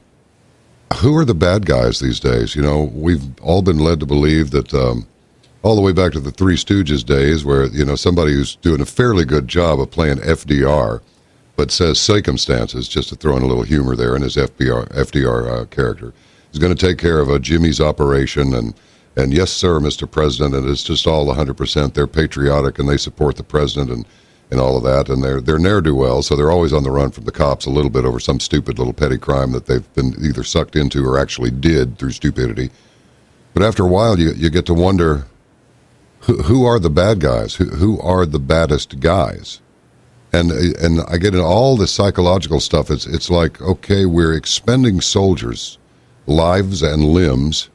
who are the bad guys these days? You know, we've all been led to believe that all the way back to the Three Stooges days where, you know, somebody who's doing a fairly good job of playing FDR, but says circumstances, just to throw in a little humor there in his FDR character, is going to take care of Jimmy's operation, and yes, sir, Mr. President, and it's just all 100%. They're patriotic, and they support the president, and all of that, and they're ne'er-do-well, so they're always on the run from the cops a little bit over some stupid little petty crime that they've been either sucked into or actually did through stupidity. But after a while, you get to wonder, who are the bad guys? Who are the baddest guys? And I get into all this psychological stuff. It's like, okay, we're expending soldiers' lives and limbs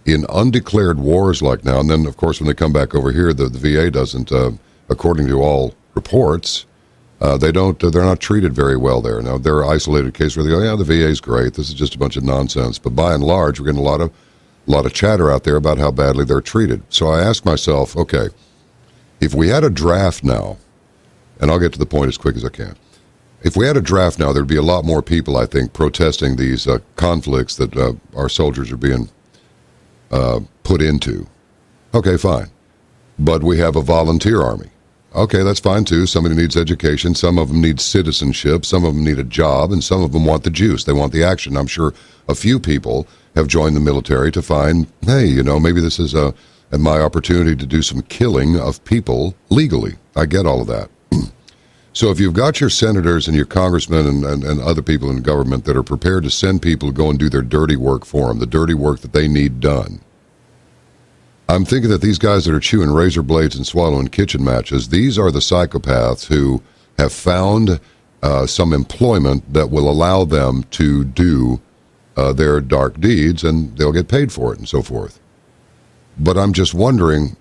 in undeclared wars like now. And then, of course, when they come back over here, the VA doesn't, according to all reports, they're not treated very well there. Now, there are isolated cases where they go, yeah, the VA's great. This is just a bunch of nonsense. But by and large, we're getting a lot of chatter out there about how badly they're treated. So I ask myself, okay, if we had a draft now, and I'll get to the point as quick as I can. If we had a draft now, there'd be a lot more people, I think, protesting these conflicts that our soldiers are being put into. Okay, fine. But we have a volunteer army. Okay, that's fine too. Somebody needs education. Some of them need citizenship. Some of them need a job. And some of them want the juice. They want the action. I'm sure a few people have joined the military to find, hey, you know, maybe this is my opportunity to do some killing of people legally. I get all of that. So if you've got your senators and your congressmen and other people in government that are prepared to send people to go and do their dirty work for them, the dirty work that they need done, I'm thinking that these guys that are chewing razor blades and swallowing kitchen matches, these are the psychopaths who have found some employment that will allow them to do their dark deeds, and they'll get paid for it and so forth. But I'm just wondering,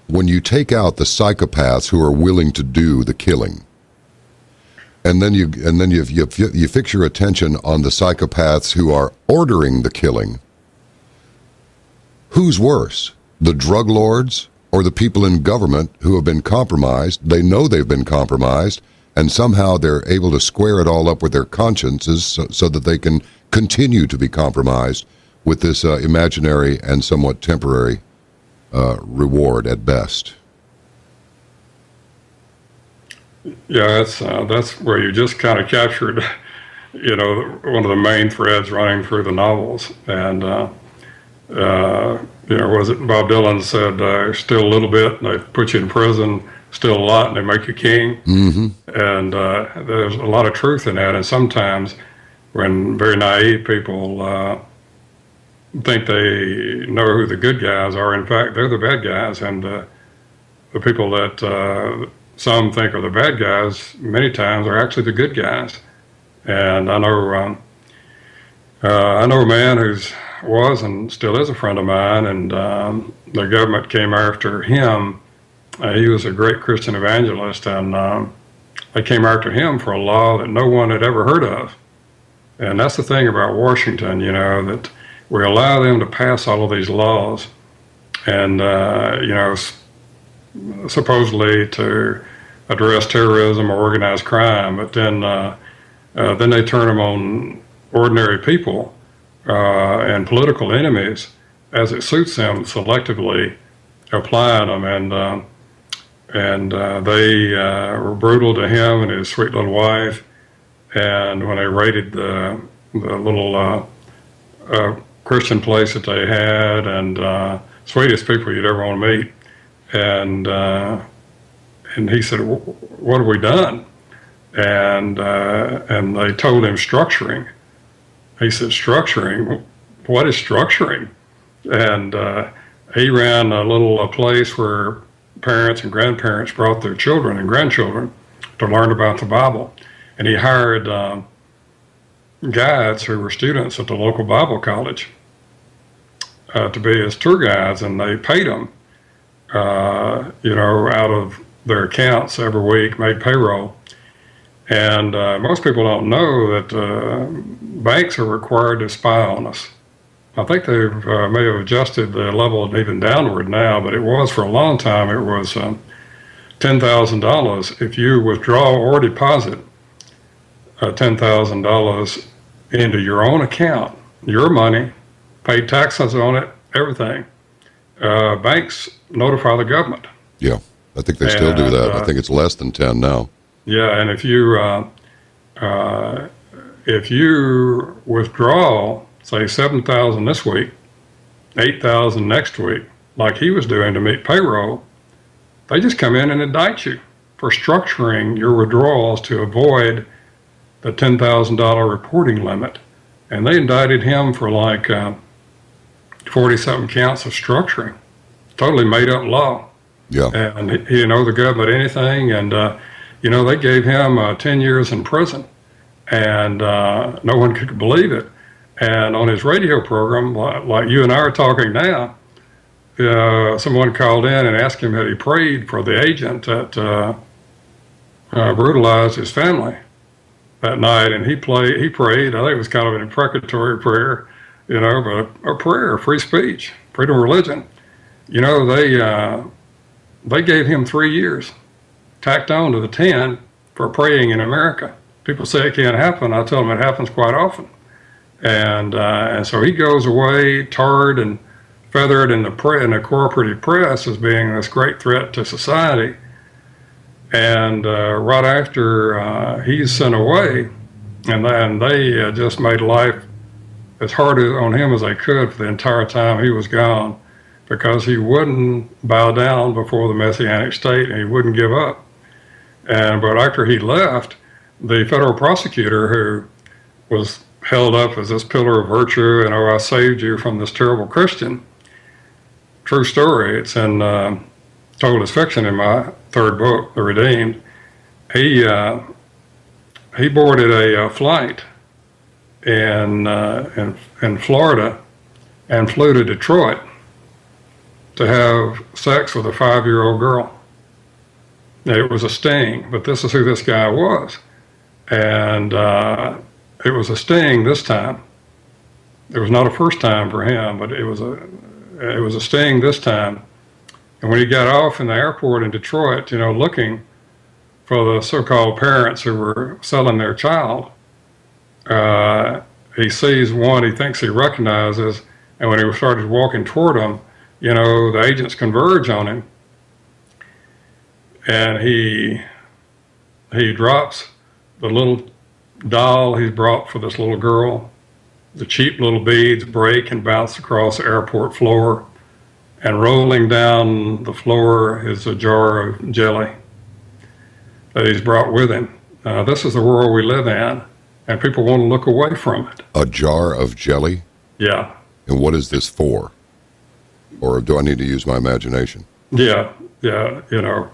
when you take out the psychopaths who are willing to do the killing, and then you fix your attention on the psychopaths who are ordering the killing, who's worse? The drug lords or the people in government who have been compromised? They know they've been compromised, and somehow they're able to square it all up with their consciences so that they can continue to be compromised with this imaginary and somewhat temporary reward at best. Yeah, that's where you just kind of captured, you know, one of the main threads running through the novels. And, you know, was it Bob Dylan said, still a little bit, and they put you in prison, still a lot, and they make you king. Mm-hmm. And there's a lot of truth in that. And sometimes when very naive people think they know who the good guys are, in fact, they're the bad guys. And the people that some think are the bad guys many times are actually the good guys. And I know a man who's was and still is a friend of mine, and the government came after him. He was a great Christian evangelist, and they came after him for a law that no one had ever heard of. And that's the thing about Washington, you know, that we allow them to pass all of these laws, and you know, supposedly to address terrorism or organized crime, but then they turn them on ordinary people and political enemies as it suits them, selectively applying them. And they were brutal to him and his sweet little wife. And when they raided the little Christian place that they had, and sweetest people you'd ever want to meet, and he said, "What have we done?" and they told him structuring. He said, structuring? What is structuring? And he ran a place where parents and grandparents brought their children and grandchildren to learn about the Bible. And he hired guides who were students at the local Bible college to be his tour guides, and they paid them, out of their accounts every week, made payroll. And most people don't know that banks are required to spy on us. I think they may have adjusted the level even downward now, but it was for a long time. It was $10,000 if you withdraw or deposit $10,000 into your own account, your money, paid taxes on it, everything. Banks notify the government. Yeah, I think they still do that. I think it's less than 10 now. Yeah, and if you withdraw, say, $7,000 this week, $8,000 next week, like he was doing to meet payroll, they just come in and indict you for structuring your withdrawals to avoid the $10,000 reporting limit. And they indicted him for like 40-something counts of structuring. Totally made up law. Yeah. And he didn't owe the government anything. And, they gave him 10 years in prison. And no one could believe it. And on his radio program, like you and I are talking now, someone called in and asked him had he prayed for the agent that brutalized his family that night. And he prayed. I think it was kind of an imprecatory prayer, but a prayer, free speech, freedom of religion. They gave him 3 years, tacked on to the 10 for praying in America. People say it can't happen. I tell them it happens quite often. And so he goes away, tarred and feathered in the cooperative press as being this great threat to society. And right after he's sent away, and they just made life as hard on him as they could for the entire time he was gone, because he wouldn't bow down before the Messianic state and he wouldn't give up. But after he left, the federal prosecutor, who was held up as this pillar of virtue, and I saved you from this terrible Christian, true story, it's in told as fiction in my third book, The Redeemed. He boarded a flight in Florida and flew to Detroit to have sex with a 5-year-old girl. It was a sting, but this is who this guy was. And it was a sting this time. It was not a first time for him, but it was a sting this time. And when he got off in the airport in Detroit, looking for the so-called parents who were selling their child, he sees one he thinks he recognizes, and when he started walking toward him, the agents converge on him, and he drops the little doll he's brought for this little girl. The cheap little beads break and bounce across the airport floor, and rolling down the floor is a jar of jelly that he's brought with him. This is the world we live in, and people want to look away from it. A jar of jelly? Yeah. And what is this for? Or do I need to use my imagination? Yeah.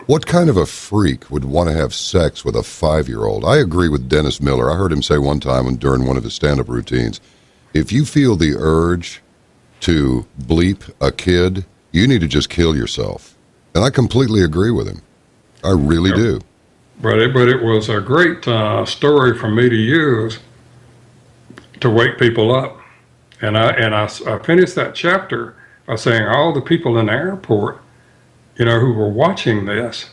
What kind of a freak would want to have sex with a 5-year-old? I agree with Dennis Miller. I heard him say one time during one of his stand-up routines, if you feel the urge to bleep a kid, you need to just kill yourself. And I completely agree with him. I really do. But it was a great story for me to use to wake people up. And I finished that chapter by saying all the people in the airport, who were watching this,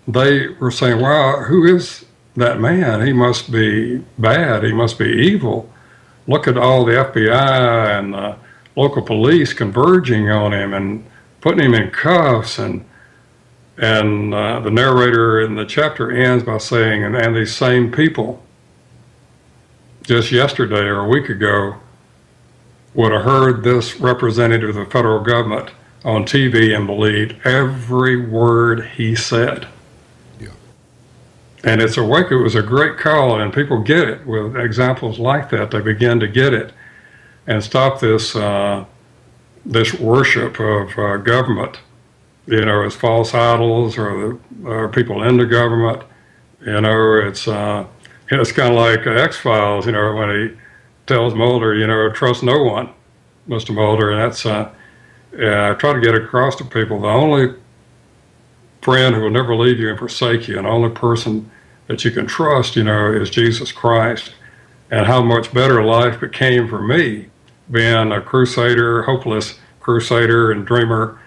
they were saying, wow, who is that man? He must be bad. He must be evil. Look at all the FBI and the local police converging on him and putting him in cuffs. And the narrator in the chapter ends by saying, and these same people just yesterday or a week ago would have heard this representative of the federal government on TV and believed every word he said. Yeah. And it was a great call, and people get it with examples like that. They begin to get it and stop this this worship of government, as false idols or people in the government. It's kind of like X-Files, when he tells Mulder, trust no one, Mr. Mulder. And that's, I try to get across to people, the only friend who will never leave you and forsake you, and the only person that you can trust, is Jesus Christ. And how much better life became for me being a crusader, hopeless crusader and dreamer,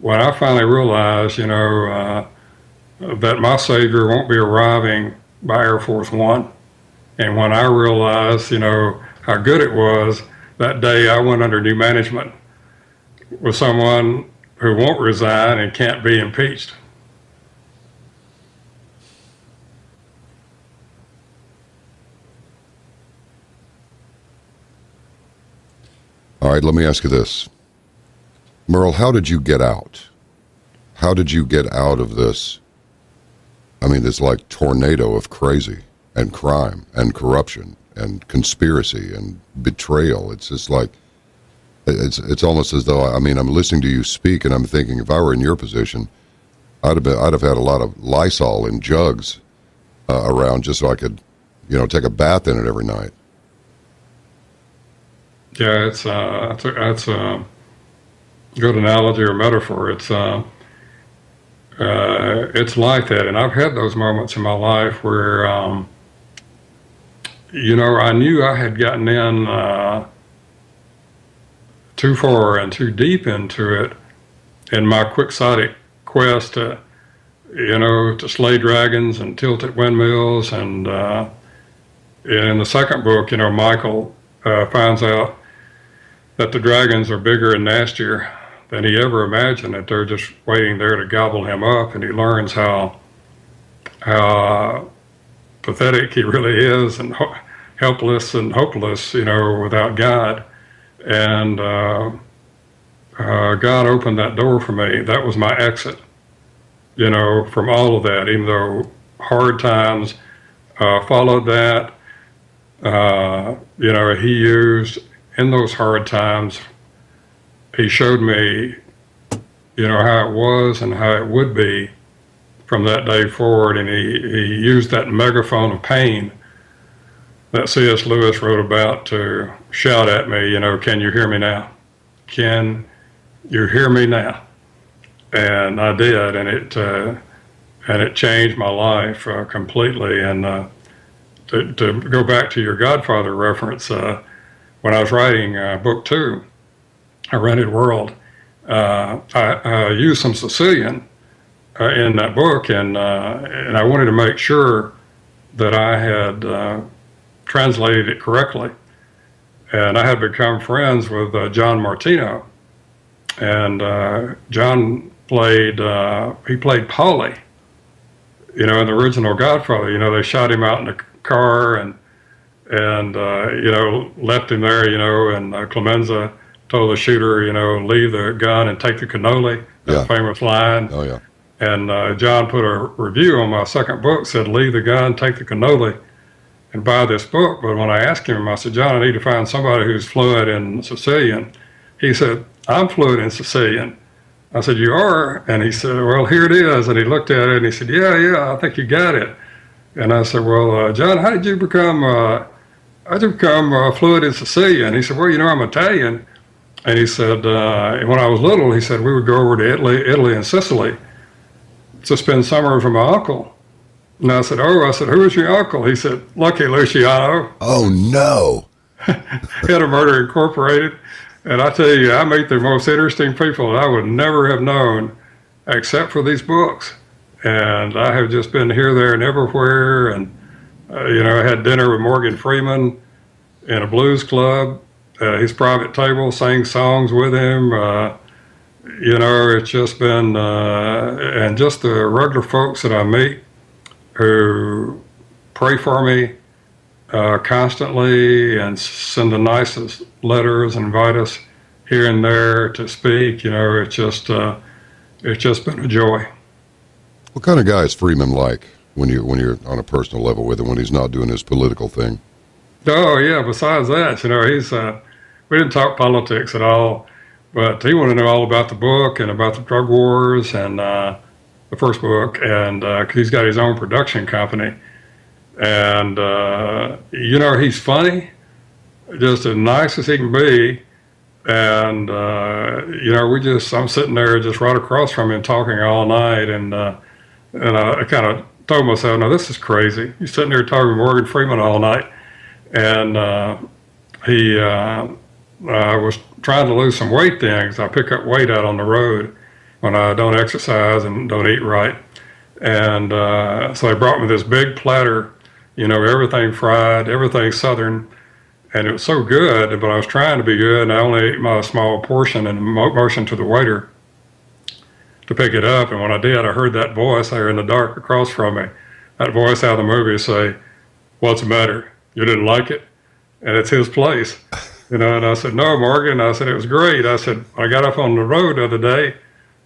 when I finally realized, that my Savior won't be arriving by Air Force One. And when I realized, how good it was, that day I went under new management with someone who won't resign and can't be impeached. All right, let me ask you this. Merle, how did you get out? How did you get out of this? I mean, this like tornado of crazy and crime and corruption and conspiracy and betrayal. It's just like, it's almost as though, I'm listening to you speak and I'm thinking, if I were in your position, I'd have had a lot of Lysol in jugs around just so I could, take a bath in it every night. Yeah, it's a good analogy or metaphor. It's like that, and I've had those moments in my life where, I knew I had gotten in too far and too deep into it in my quixotic quest to slay dragons and tilt at windmills. And in the second book, Michael finds out that the dragons are bigger and nastier than he ever imagined, that they're just waiting there to gobble him up. And he learns how pathetic he really is, and helpless and hopeless, without God. And God opened that door for me. That was my exit, from all of that, even though hard times followed that. He used, in those hard times, he showed me, how it was and how it would be from that day forward. And he used that megaphone of pain that C.S. Lewis wrote about to shout at me, can you hear me now? Can you hear me now? And I did, and it changed my life completely. And to go back to your Godfather reference, when I was writing book 2, A Rented World, I used some Sicilian in that book, and I wanted to make sure that I had translated it correctly. And I had become friends with John Martino, and John played Paulie, in the original Godfather. They shot him out in the car and left him there, and Clemenza told the shooter, leave the gun and take the cannoli, that famous line. Oh, yeah. And John put a review on my second book, said, leave the gun, take the cannoli, and buy this book. But when I asked him, I said, John, I need to find somebody who's fluent in Sicilian. He said, I'm fluent in Sicilian. I said, you are? And he said, well, here it is. And he looked at it and he said, yeah, I think you got it. And I said, well, John, how did you become fluent in Sicilian? He said, well, I'm Italian. And he said, when I was little, he said, we would go over to Italy and Sicily to spend summer with my uncle. And I said, who is your uncle? He said, Lucky Luciano. Oh, no. Head of Murder Incorporated. And I tell you, I meet the most interesting people that I would never have known except for these books. And I have just been here, there, and everywhere. And, I had dinner with Morgan Freeman in a blues club, his private table, sang songs with him. It's just been, and just the regular folks that I meet who pray for me constantly and send the nicest letters, invite us here and there to speak. It's just been a joy. What kind of guy is Freeman like? when you're on a personal level with him when he's not doing his political thing? Oh yeah. Besides that, he's we didn't talk politics at all, but he wanted to know all about the book and about the drug wars and the first book, and 'cause he's got his own production company, and he's funny, just as nice as he can be, and I'm sitting there just right across from him talking all night, and I kind of told myself, now this is crazy. You're sitting there talking to Morgan Freeman all night. And I was trying to lose some weight then because I pick up weight out on the road when I don't exercise and don't eat right. And so they brought me this big platter, everything fried, everything Southern. And it was so good, but I was trying to be good, and I only ate my small portion and motioned to the waiter to pick it up. And when I did, I heard that voice there in the dark across from me, that voice out of the movie say, "What's the matter? You didn't like it?" And it's his place, and I said, "No, Morgan." I said, "It was great." I said, "I got up on the road the other day."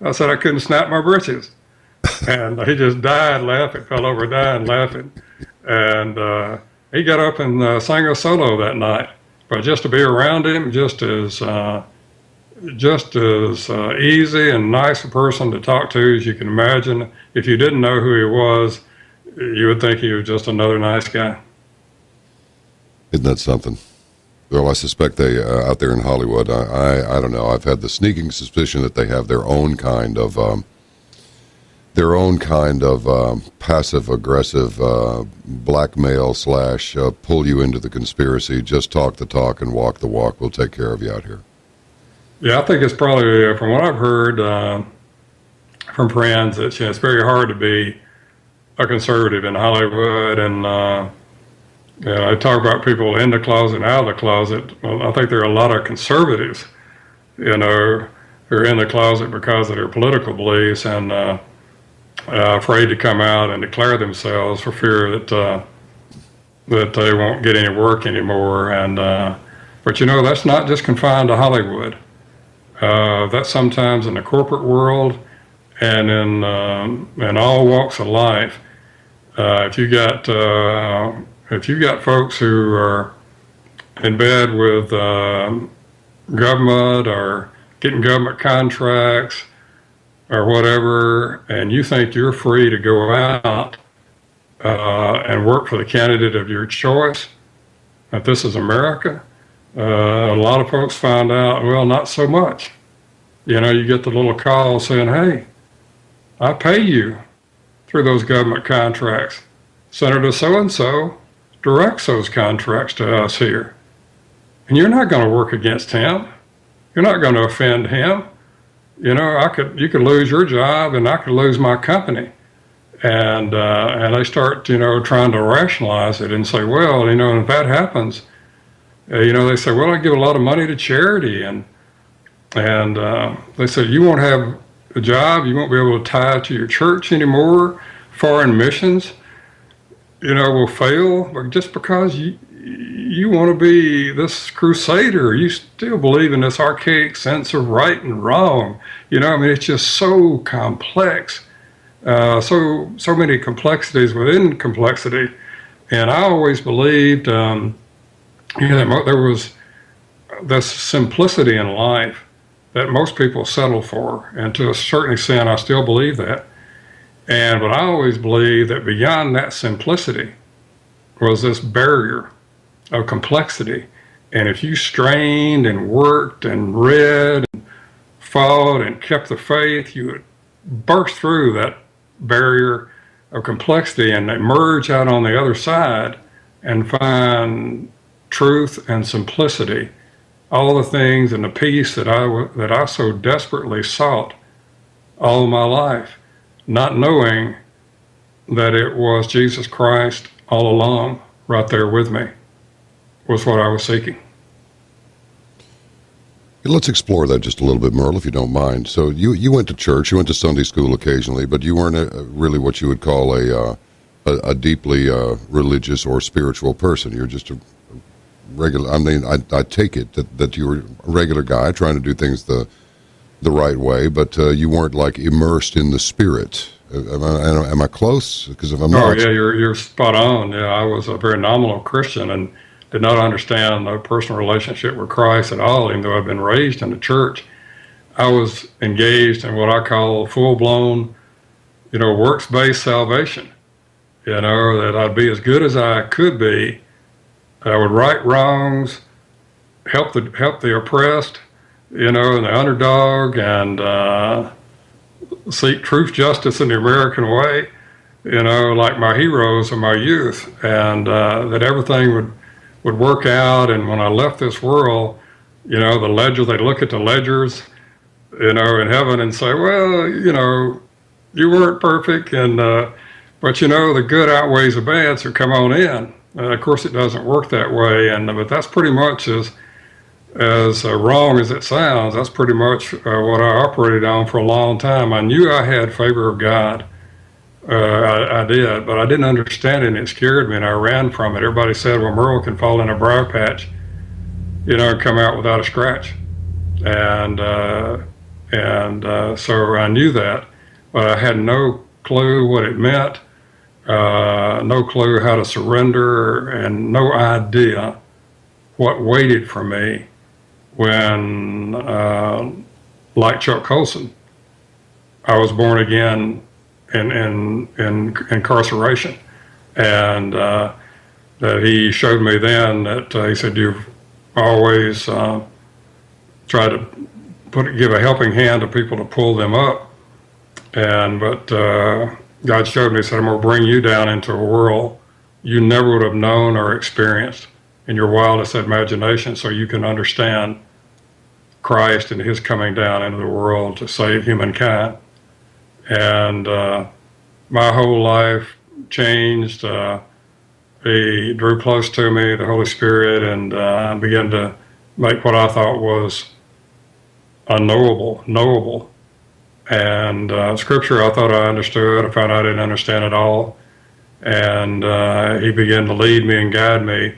I said, "I couldn't snap my britches." And he just died laughing, fell over dying laughing. And he got up and sang a solo that night. But just to be around him, just as easy and nice a person to talk to as you can imagine. If you didn't know who he was, you would think he was just another nice guy. Isn't that something? Well, I suspect they out there in Hollywood. I don't know. I've had the sneaking suspicion that they have their own kind of passive aggressive blackmail / pull you into the conspiracy. Just talk the talk and walk the walk. We'll take care of you out here. Yeah, I think it's probably from what I've heard from friends that it's very hard to be a conservative in Hollywood, and I talk about people in the closet and out of the closet. Well, I think there are a lot of conservatives, who are in the closet because of their political beliefs and afraid to come out and declare themselves for fear that they won't get any work anymore. And but that's not just confined to Hollywood. That's sometimes in the corporate world and in all walks of life. If you got folks who are in bed with government or getting government contracts or whatever, and you think you're free to go out and work for the candidate of your choice, that this is America, a lot of folks find out, well, not so much. You get the little call saying, "Hey, I pay you through those government contracts. Senator so-and-so directs those contracts to us here. And you're not going to work against him. You're not going to offend him. You could lose your job and I could lose my company." And they start, trying to rationalize it and say, well, if that happens, they say, well, I give a lot of money to charity. And they said, you won't have a job. You won't be able to tie to your church anymore. Foreign missions, will fail. But just because you want to be this crusader, you still believe in this archaic sense of right and wrong. It's just so complex. So many complexities within complexity. And I always believed, that there was this simplicity in life that most people settle for. And to a certain extent, I still believe that. But I always believed that beyond that simplicity was this barrier of complexity. And if you strained and worked and read and fought and kept the faith, you would burst through that barrier of complexity and emerge out on the other side and find truth and simplicity, all the things and the peace that I so desperately sought all my life, not knowing that it was Jesus Christ all along right there with me was what I was seeking. Let's explore that just a little bit, Merle, if you don't mind. So you went to church, you went to Sunday school occasionally, but you weren't really what you would call a deeply religious or spiritual person. You're just a regular. I take it that you were a regular guy trying to do things the right way, but you weren't like immersed in the spirit Am I close? Because if I'm Oh not, yeah, you're spot on. Yeah, I was a very nominal Christian and did not understand the personal relationship with Christ at all, even though I've been raised in the church. I was engaged in what I call full-blown, works-based salvation. That I'd be as good as I could be. I would right wrongs, help the oppressed, and the underdog, and seek truth, justice in the American way. Like my heroes of my youth, and that everything would work out. And when I left this world, the ledger, they look at the ledgers, in heaven and say, well, you weren't perfect, and but the good outweighs the bad, so come on in. Of course, it doesn't work that way, but that's pretty much as wrong as it sounds. That's pretty much what I operated on for a long time. I knew I had favor of God. I did, but I didn't understand it, and it scared me, and I ran from it. Everybody said, well, Merle can fall in a briar patch, and come out without a scratch. And so I knew that, but I had no clue what it meant, no clue how to surrender, and no idea what waited for me when, like Chuck Colson, I was born again in incarceration. And that he showed me then that he said, you've always tried to give a helping hand to people to pull them up. But God showed me, he said, I'm going to bring you down into a world you never would have known or experienced in your wildest imagination, so you can understand Christ and his coming down into the world to save humankind. And my whole life changed. He drew close to me, the Holy Spirit, and began to make what I thought was knowable. And Scripture, I thought I understood. I found I didn't understand it all. And he began to lead me and guide me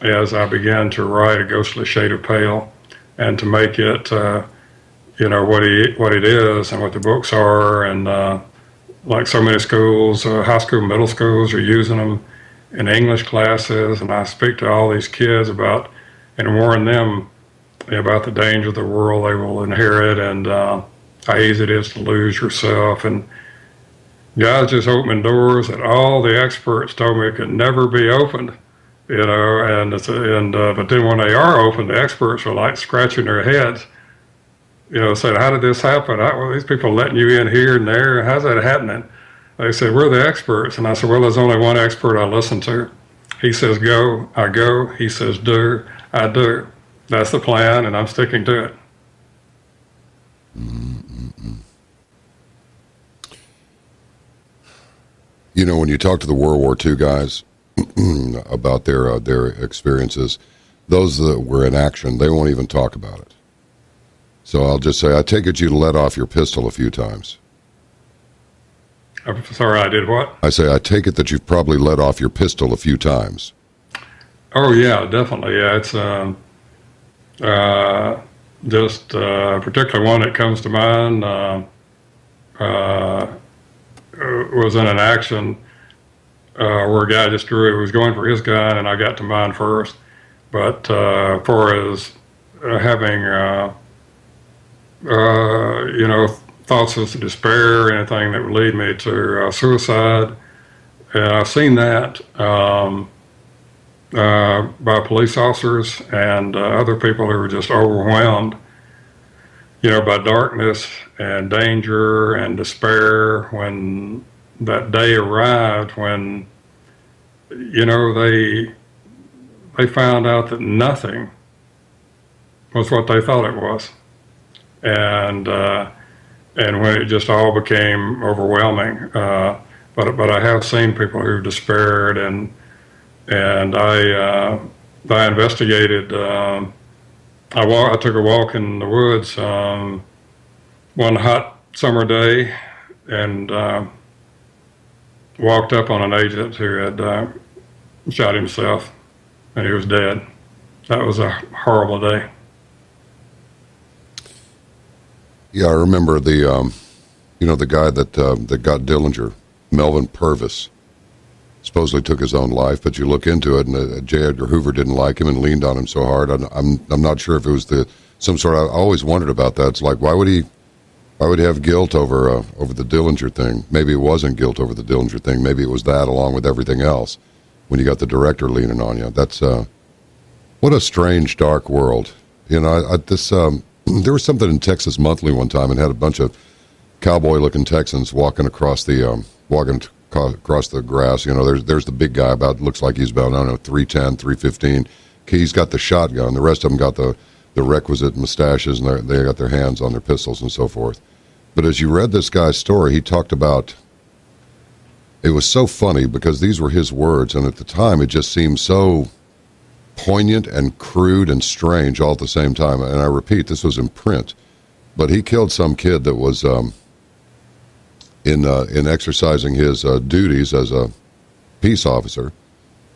as I began to write A Ghostly Shade of Pale, and to make it, what it is and what the books are. And like so many schools, high school, middle schools are using them in English classes. And I speak to all these kids about and warn them about the danger of the world they will inherit, and how easy it is to lose yourself. And God's just opening doors that all the experts told me could never be opened, but then when they are open, the experts are like scratching their heads, saying, how did this happen? These people letting you in here and there, how's that happening? They said, we're the experts. And I said, well, there's only one expert I listen to. He says go, I go. He says do, I do. That's the plan, and I'm sticking to it. Mm-mm-mm. When you talk to the World War II guys about their experiences, those that were in action, they won't even talk about it. So I'll just say, I take it you let off your pistol a few times. I'm sorry, I did what? I say, I take it that you've probably let off your pistol a few times. Oh, yeah, definitely. Yeah, it's just particularly one that comes to mind was in an action where a guy just drew, he was going for his gun, and I got to mine first. But for as having, thoughts of despair, anything that would lead me to suicide, and I've seen that by police officers and other people who were just overwhelmed, by darkness and danger and despair when that day arrived, when, they found out that nothing was what they thought it was. And when it just all became overwhelming. But I have seen people who despaired, and I investigated. I took a walk in the woods one hot summer day, and walked up on an agent who had shot himself, and he was dead. That was a horrible day. Yeah, I remember You know, the guy that got Dillinger, Melvin Purvis, supposedly took his own life, but you look into it, and J. Edgar Hoover didn't like him and leaned on him so hard. I'm not sure if it was some sort of. I always wondered about that. It's like, why would he have guilt over the Dillinger thing? Maybe it wasn't guilt over the Dillinger thing. Maybe it was that along with everything else. When you got the director leaning on you, that's what a strange, dark world. You know, there was something in Texas Monthly one time and had a bunch of cowboy-looking Texans walking across the grass. You know, there's the big guy looks like he's about, I don't know, 310, 315. He's got the shotgun. The rest of them got the requisite mustaches, and they got their hands on their pistols and so forth. But as you read this guy's story, he talked about, it was so funny because these were his words, and at the time it just seemed so poignant and crude and strange all at the same time. And I repeat, this was in print. But he killed some kid that was in exercising his duties as a peace officer.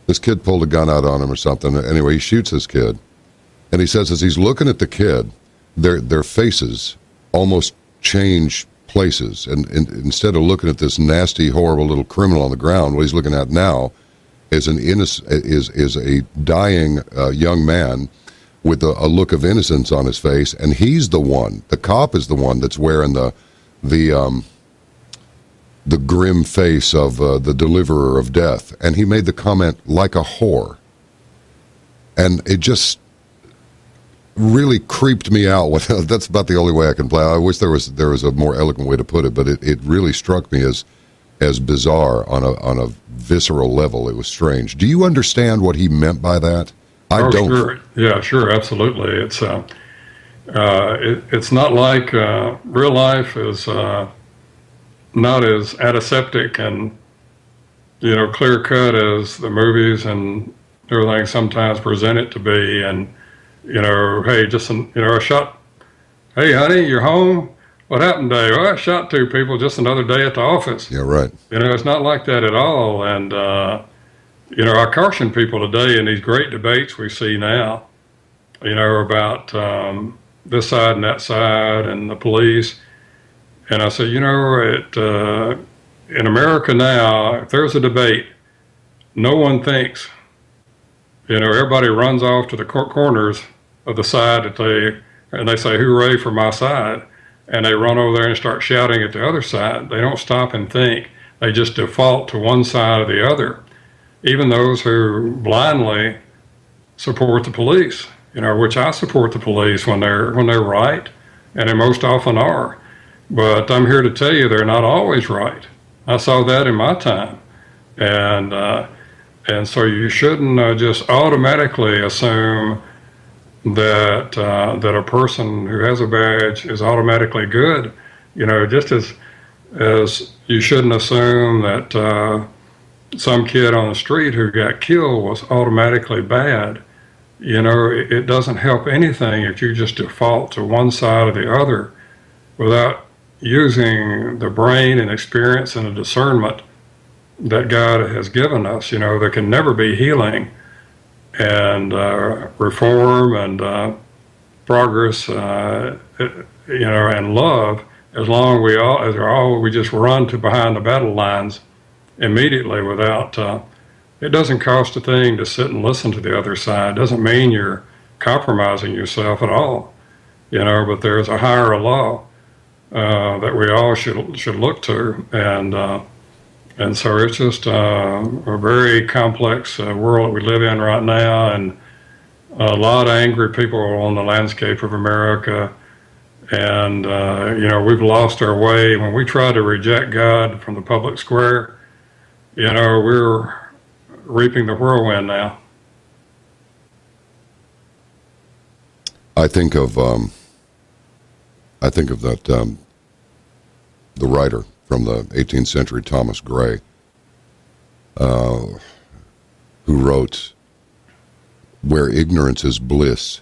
This kid pulled a gun out on him or something. Anyway, he shoots this kid. And he says as he's looking at the kid, their faces almost change places. And instead of looking at this nasty, horrible little criminal on the ground, what he's looking at now is a dying young man with a look of innocence on his face, and he's the one. The cop is the one that's wearing the grim face of the deliverer of death. And he made the comment, like a whore, and it just really creeped me out. That's about the only way I can play. I wish there was a more eloquent way to put it, but it really struck me as bizarre on a visceral level. It was strange. Do you understand what he meant by that? I don't. Sure. Yeah, sure, absolutely. It's not like real life is not as antiseptic and clear cut as the movies and everything sometimes present it to be. And hey, just I shot. Hey, honey, you're home. What happened today? Well, I shot 2 people. Just another day at the office. Yeah, right. It's not like that at all. And I caution people today in these great debates we see now, about this side and that side and the police. And I say, in America now, if there's a debate, no one thinks, everybody runs off to the corners of the side and they say, hooray for my side. And they run over there and start shouting at the other side. They don't stop and think. They just default to one side or the other. Even those who blindly support the police, which I support the police when they're right, and they most often are. But I'm here to tell you they're not always right. I saw that in my time. And so you shouldn't just automatically assume that a person who has a badge is automatically good. Just as you shouldn't assume that some kid on the street who got killed was automatically bad. It doesn't help anything if you just default to one side or the other without using the brain and experience and the discernment that God has given us. There can never be healing and reform and progress, and love as long as we just run to behind the battle lines immediately without. It doesn't cost a thing to sit and listen to the other side. It doesn't mean you're compromising yourself at all, But there's a higher law that we all should look to, and so it's just a very complex world we live in right now, and a lot of angry people on the landscape of America. And, we've lost our way. When we try to reject God from the public square, we're reaping the whirlwind now. I think of that, the writer from the 18th century, Thomas Gray, who wrote, "Where ignorance is bliss,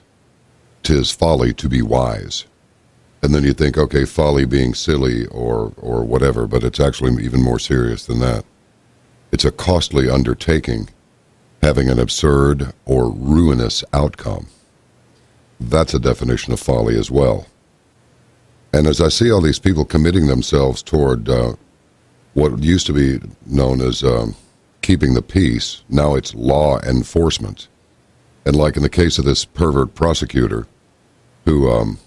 'tis folly to be wise." And then you think, okay, folly being silly or whatever, but it's actually even more serious than that. It's a costly undertaking, having an absurd or ruinous outcome. That's a definition of folly as well. And as I see all these people committing themselves toward what used to be known as keeping the peace, now it's law enforcement. And like in the case of this pervert prosecutor who,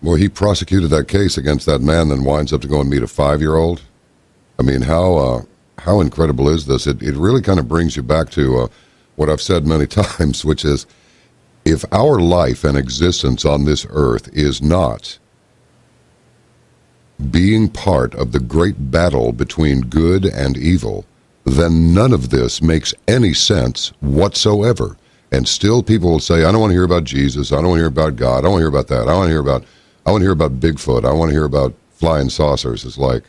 well, he prosecuted that case against that man, then winds up to go and meet a 5-year-old. I mean, how incredible is this? It really kind of brings you back to what I've said many times, which is, if our life and existence on this earth is not being part of the great battle between good and evil, then none of this makes any sense whatsoever. And still people will say, I don't want to hear about Jesus, I don't want to hear about God, I don't want to hear about that, I want to hear about Bigfoot, I want to hear about flying saucers. It's like,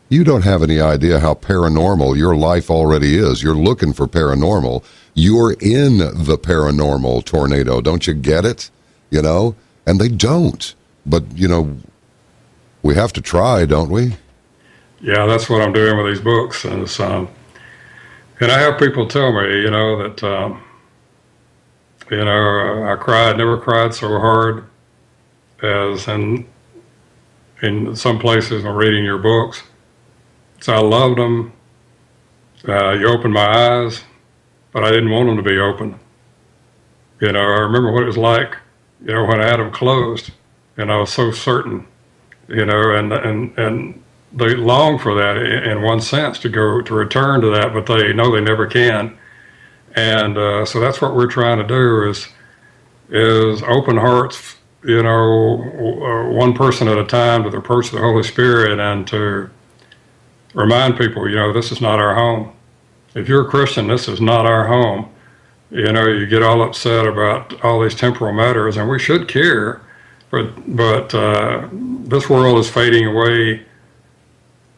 you don't have any idea how paranormal your life already is. You're looking for paranormal. You're in the paranormal tornado. Don't you get it? You know? And they don't. But, you know, we have to try, don't we? Yeah, that's what I'm doing with these books. And I have people tell me, you know, that, I never cried so hard as in some places when reading your books. So I loved them. You opened my eyes, but I didn't want them to be open. You know, I remember what it was like, you know, when Adam closed, and I was so certain, you know, and they long for that in one sense to return to that, but they know they never can. And so that's what we're trying to do is open hearts, you know, one person at a time to the approach of the Holy Spirit, and to remind people, you know, this is not our home. If you're a Christian, this is not our home. You know, you get all upset about all these temporal matters, and we should care, but this world is fading away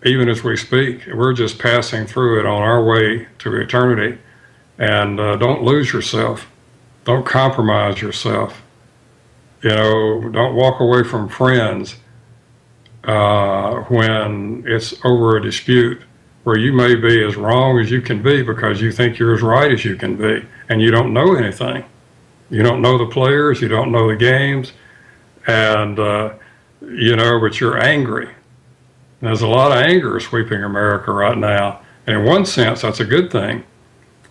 even as we speak. We're just passing through it on our way to eternity. And don't lose yourself. Don't compromise yourself. You know, don't walk away from friends when it's over a dispute where you may be as wrong as you can be because you think you're as right as you can be, and you don't know anything. You don't know the players, you don't know the games, and you know, but you're angry. And there's a lot of anger sweeping America right now, and in one sense that's a good thing,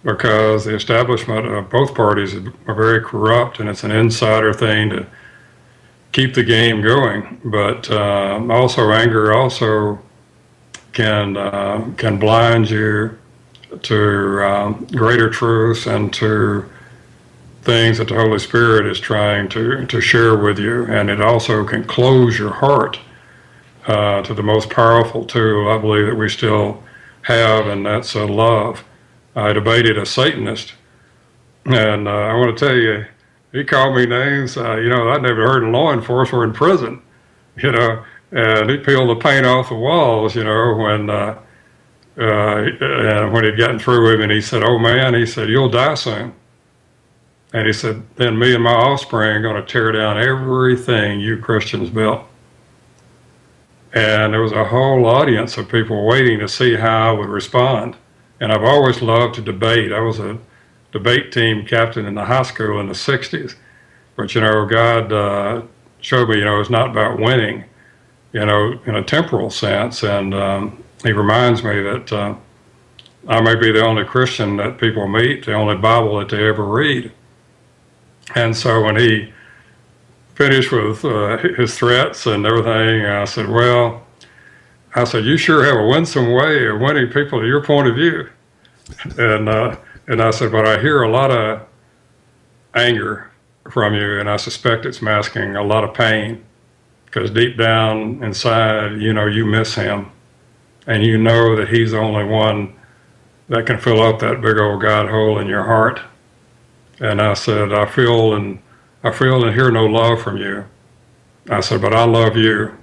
because the establishment of both parties are very corrupt, and it's an insider thing to keep the game going. But also anger also can blind you to greater truths and to things that the Holy Spirit is trying to share with you. And it also can close your heart to the most powerful tool I believe that we still have, and that's love. I debated a Satanist, and I want to tell you, he called me names, you know, I'd never heard in law enforcement or in prison, you know, and he peeled the paint off the walls, you know, when he'd gotten through with me, and he said, oh man, he said, you'll die soon. And he said, then me and my offspring are going to tear down everything you Christians built. And there was a whole audience of people waiting to see how I would respond. And I've always loved to debate. I was a debate team captain in the high school in the 60s. But, you know, God showed me, you know, it's not about winning, you know, in a temporal sense. And he reminds me that I may be the only Christian that people meet, the only Bible that they ever read. And so when he finished with his threats and everything, I said, well, you sure have a winsome way of winning people to your point of view. And I said, but I hear a lot of anger from you, and I suspect it's masking a lot of pain, because deep down inside, you know, you miss him, and you know that he's the only one that can fill up that big old God hole in your heart. And I said, I feel and hear no love from you. I said, but I love you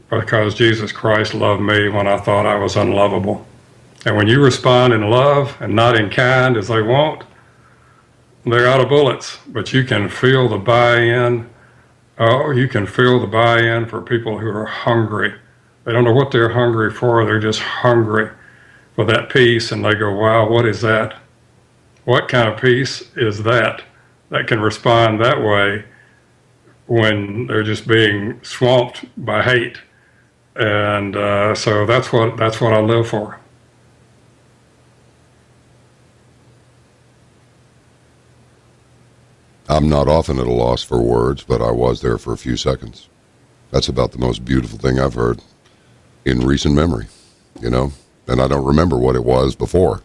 because Jesus Christ loved me when I thought I was unlovable. And when you respond in love and not in kind as they want, they're out of bullets. But you can feel the buy-in. Oh, you can feel the buy-in for people who are hungry. They don't know what they're hungry for. They're just hungry for that peace. And they go, wow, what is that? What kind of peace is that can respond that way when they're just being swamped by hate. And so that's what I live for. I'm not often at a loss for words, but I was there for a few seconds. That's about the most beautiful thing I've heard in recent memory, you know, and I don't remember what it was before.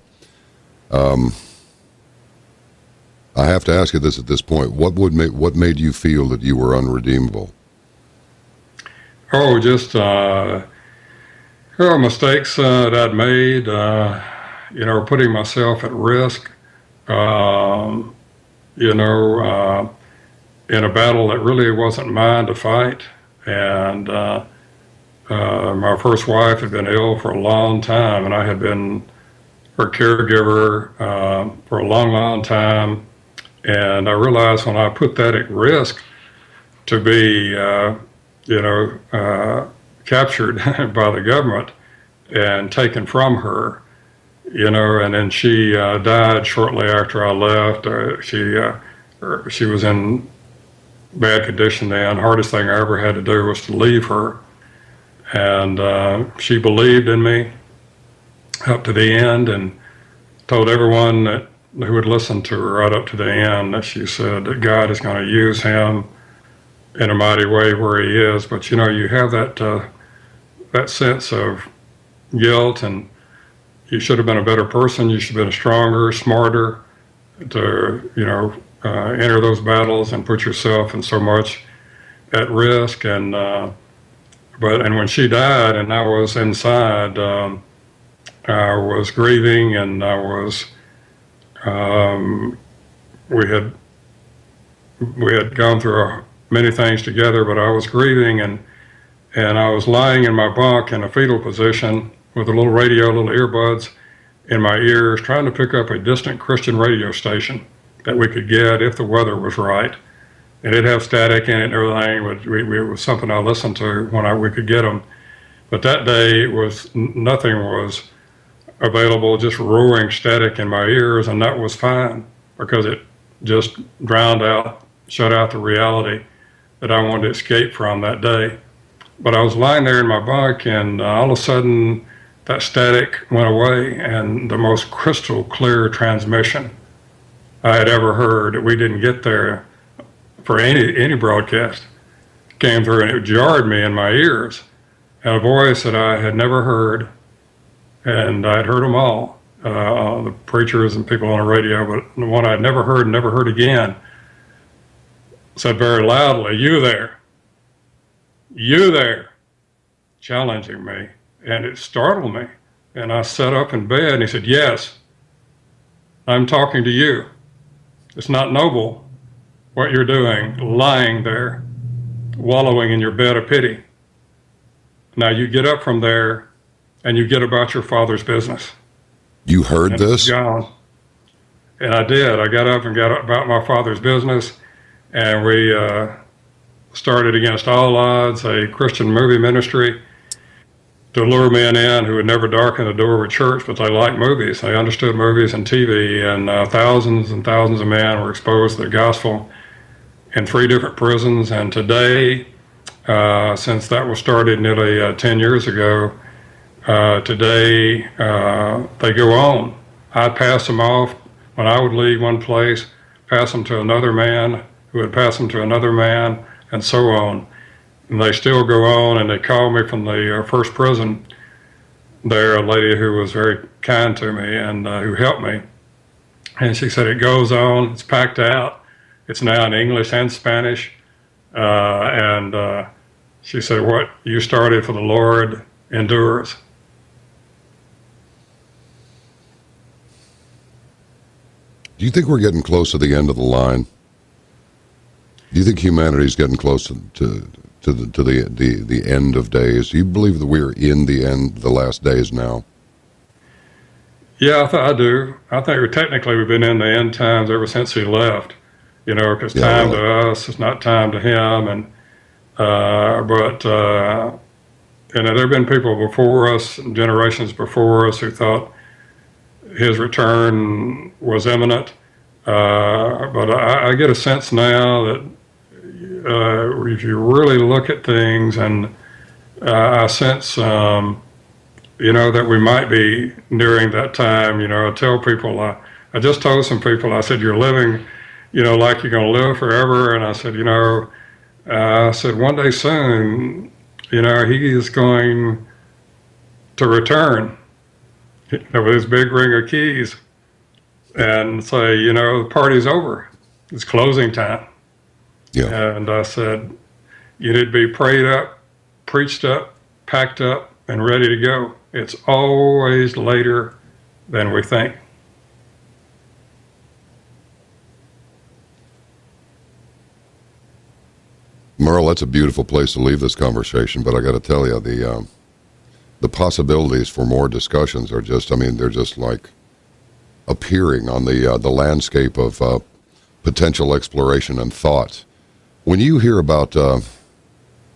I have to ask you this at this point. What made you feel that you were unredeemable? Oh, just mistakes that I'd made, putting myself at risk, in a battle that really wasn't mine to fight. And my first wife had been ill for a long time, and I had been her caregiver for a long, long time. And I realized when I put that at risk to be, captured by the government and taken from her, and then she died shortly after I left. She was in bad condition then. Hardest thing I ever had to do was to leave her. And she believed in me up to the end and told everyone who would listen to her right up to the end that she said that God is going to use him in a mighty way where he is. But, you have that sense of guilt, and you should have been a better person. You should have been stronger, smarter to, enter those battles and put yourself in so much at risk. And when she died and I was inside, I was grieving, and I was, we had gone through many things together, but I was grieving, and I was lying in my bunk in a fetal position with a little radio, little earbuds in my ears, trying to pick up a distant Christian radio station that we could get if the weather was right. And it'd have static in it and everything. It was something I listened to when we could get them. But that day nothing was available, just roaring static in my ears, and that was fine because it just shut out the reality that I wanted to escape from that day. But I was lying there in my bunk, and all of a sudden that static went away, and the most crystal clear transmission I had ever heard that we didn't get there for any broadcast came through, and it jarred me in my ears. And a voice that I had never heard, and I'd heard them all, the preachers and people on the radio, but the one I'd never heard and never heard again said very loudly, "You there, challenging me." And it startled me. And I sat up in bed, and he said, "Yes, I'm talking to you. It's not noble what you're doing, lying there, wallowing in your bed of pity. Now you get up from there and you get about your Father's business." You heard this? Gone. And I did. I got up and got about my Father's business, and we started against all odds a Christian movie ministry to lure men in who would never darken the door of a church, but they liked movies. They understood movies and TV, and thousands and thousands of men were exposed to the gospel in 3 different prisons. And today, since that was started nearly 10 years ago, today they go on. I'd pass them off when I would leave one place, pass them to another man who would pass them to another man, and so on. And they still go on, and they called me from the first prison there, a lady who was very kind to me and who helped me. And she said, "It goes on, it's packed out. It's now in English and Spanish." And she said, "What you started for the Lord endures." Do you think we're getting close to the end of the line? Do you think humanity's getting close to the end of days? Do you believe that we're in the last days now? Yeah, I do. I think technically we've been in the end times ever since he left, because time to us is not time to him. And there have been people before us, generations before us, who thought his return was imminent. But I get a sense now that if you really look at things, and I sense, that we might be nearing that time. I tell people, I just told some people, I said, you're living, like you're going to live forever. And I said, one day soon, he is going to return with his big ring of keys and say, the party's over. It's closing time. Yeah. And I said, you need to be prayed up, preached up, packed up, and ready to go. It's always later than we think. Merle, that's a beautiful place to leave this conversation, but I got to tell you, the possibilities for more discussions are just, they're just like appearing on the landscape of potential exploration and thought. When you hear about,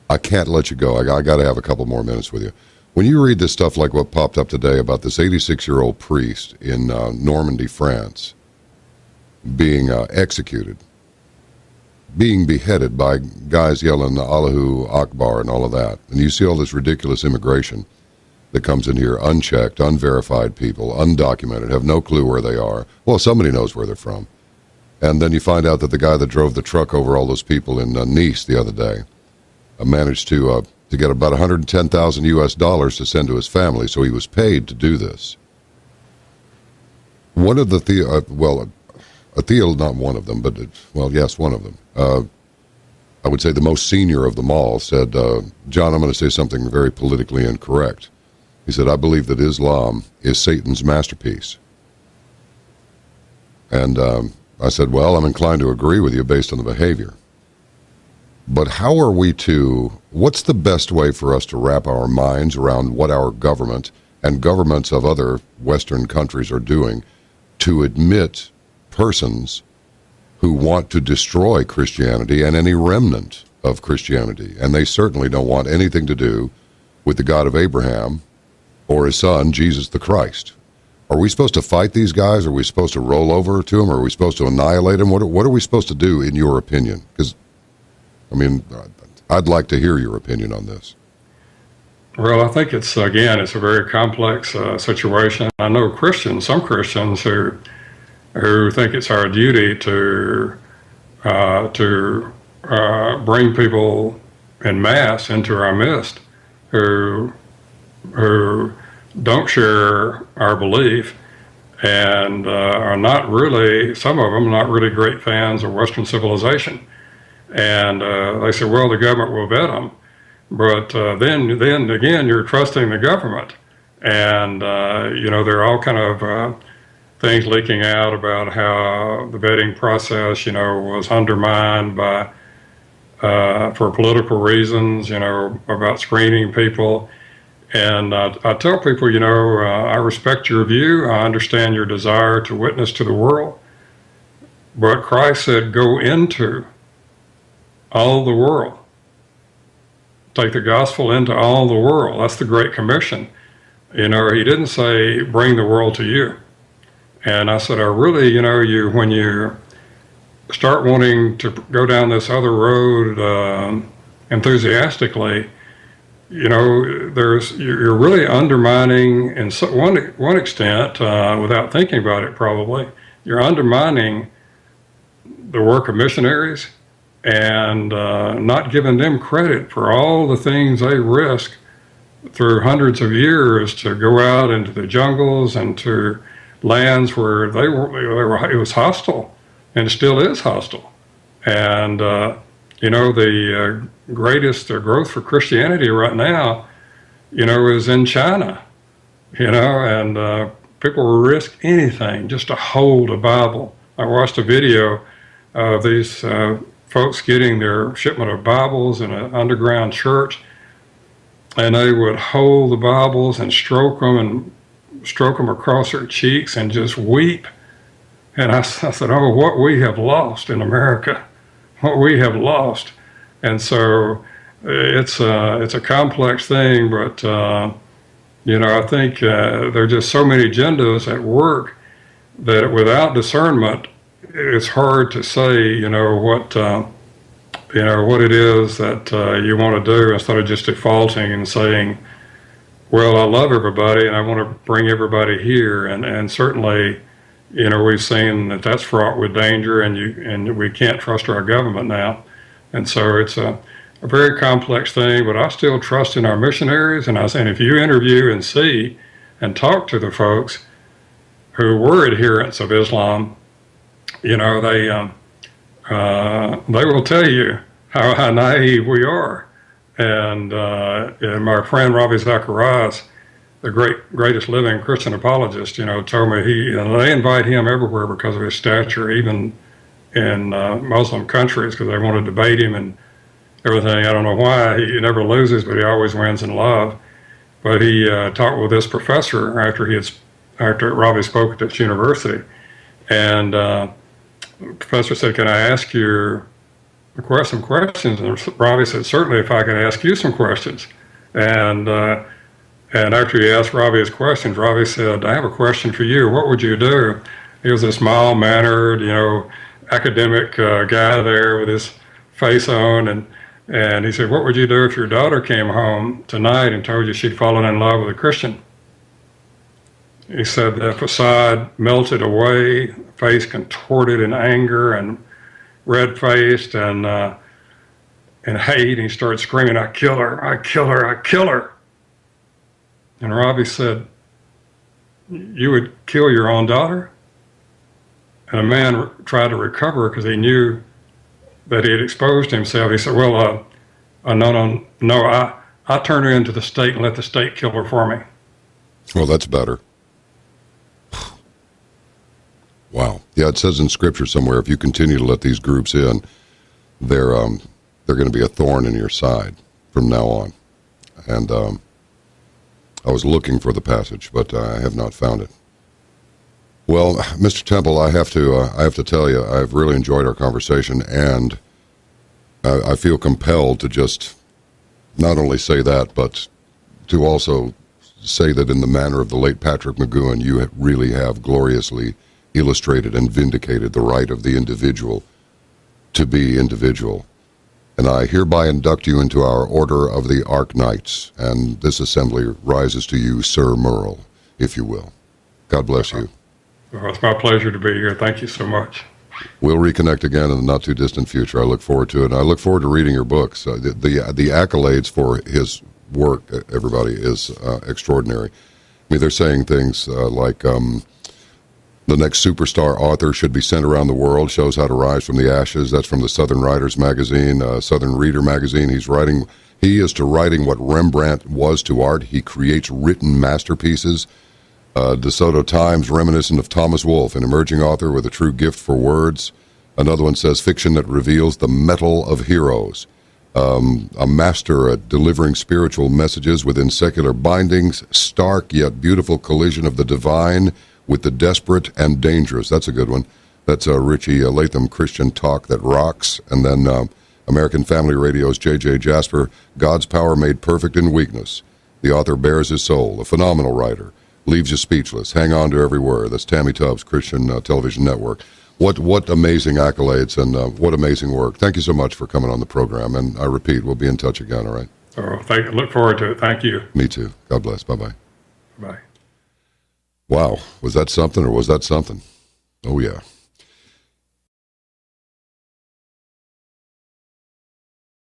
I can't let you go, I got to have a couple more minutes with you. When you read this stuff like what popped up today about this 86-year-old priest in Normandy, France, being executed, being beheaded by guys yelling Allahu Akbar and all of that, and you see all this ridiculous immigration that comes in here unchecked, unverified people, undocumented, have no clue where they are. Well, somebody knows where they're from. And then you find out that the guy that drove the truck over all those people in Nice the other day managed to get about 110,000 US dollars to send to his family, so he was paid to do this. One of the not one of them, but yes, one of them. I would say the most senior of them all said, John, I'm going to say something very politically incorrect. He said, I believe that Islam is Satan's masterpiece. And I said, well, I'm inclined to agree with you based on the behavior. But how are we what's the best way for us to wrap our minds around what our government and governments of other Western countries are doing to admit persons who want to destroy Christianity and any remnant of Christianity? And they certainly don't want anything to do with the God of Abraham or his son, Jesus the Christ. Are we supposed to fight these guys? Are we supposed to roll over to them? Are we supposed to annihilate them? What are we supposed to do, in your opinion? Because, I'd like to hear your opinion on this. Well, I think it's a very complex situation. I know some Christians who think it's our duty to bring people en masse into our midst who don't share our belief and are not really, some of them, not really great fans of Western civilization. And they say, well, the government will vet them. But then again, you're trusting the government. And, there are all kind of things leaking out about how the vetting process, was undermined by, for political reasons, about screening people. And I tell people, I respect your view. I understand your desire to witness to the world. But Christ said, go into all the world. Take the gospel into all the world. That's the Great Commission. He didn't say, bring the world to you. And I said, I really, when you start wanting to go down this other road enthusiastically, you're really undermining, in one extent, without thinking about it probably, you're undermining the work of missionaries and not giving them credit for all the things they risk through hundreds of years to go out into the jungles and to lands where it was hostile and still is hostile. And, the greatest growth for Christianity right now, is in China, and people will risk anything just to hold a Bible. I watched a video of these folks getting their shipment of Bibles in an underground church, and they would hold the Bibles and stroke them across their cheeks and just weep. And I said, oh, what we have lost in America, what we have lost. And so it's a complex thing, but I think there are just so many agendas at work that without discernment, it's hard to say, what what it is that you want to do, instead of just defaulting and saying, well, I love everybody and I want to bring everybody here. And certainly, we've seen that that's fraught with danger, and we can't trust our government now. And so it's a very complex thing, but I still trust in our missionaries. And I was saying, if you interview and see and talk to the folks who were adherents of Islam, they will tell you how naive we are. And my friend Ravi Zacharias, the greatest living Christian apologist, told me they invite him everywhere because of his stature, even in Muslim countries, because they want to debate him and everything. I don't know why. He never loses, but he always wins in love. But he talked with this professor after Ravi spoke at this university, and the professor said, "Can I ask you some questions?" And Ravi said, "Certainly, if I can ask you some questions." And after he asked Ravi his questions, Ravi said, "I have a question for you. What would you do?" He was this mild-mannered, academic guy there with his face on, and he said, "What would you do if your daughter came home tonight and told you she'd fallen in love with a Christian?" He said the facade melted away, face contorted in anger and red-faced and hate. And he started screaming, "I kill her, I kill her, I kill her." And Ravi said, "You would kill your own daughter?" And a man tried to recover because he knew that he had exposed himself. He said, "Well, no, I turn her into the state and let the state kill her for me." Well, that's better. Wow. Yeah, it says in Scripture somewhere, if you continue to let these groups in, they're going to be a thorn in your side from now on. And I was looking for the passage, but I have not found it. Well, Mr. Temple, I have to tell you, I've really enjoyed our conversation, and I feel compelled to just not only say that, but to also say that in the manner of the late Patrick McGowan, you really have gloriously illustrated and vindicated the right of the individual to be individual. And I hereby induct you into our Order of the Ark Knights, and this assembly rises to you, Sir Merle, if you will. God bless you. Well, it's my pleasure to be here. Thank you so much. We'll reconnect again in the not-too-distant future. I look forward to it, and I look forward to reading your books. The accolades for his work, everybody, is extraordinary. I mean, they're saying things like the next superstar author should be sent around the world, shows how to rise from the ashes. That's from the Southern Writers magazine, Southern Reader magazine. He is to writing what Rembrandt was to art. He creates written masterpieces. DeSoto Times, reminiscent of Thomas Wolfe, an emerging author with a true gift for words. Another one says, fiction that reveals the metal of heroes. A master at delivering spiritual messages within secular bindings. Stark yet beautiful collision of the divine with the desperate and dangerous. That's a good one. That's Richie Latham, Christian Talk That Rocks. And then American Family Radio's J.J. Jasper, God's Power Made Perfect in Weakness. The author bears his soul, a phenomenal writer. Leaves you speechless. Hang on to every word. That's Tammy Tubbs, Christian Television Network. What amazing accolades and what amazing work. Thank you so much for coming on the program. And I repeat, we'll be in touch again, all right? Look forward to it. Thank you. Me too. God bless. Bye-bye. Bye. Wow. Was that something or was that something? Oh, yeah.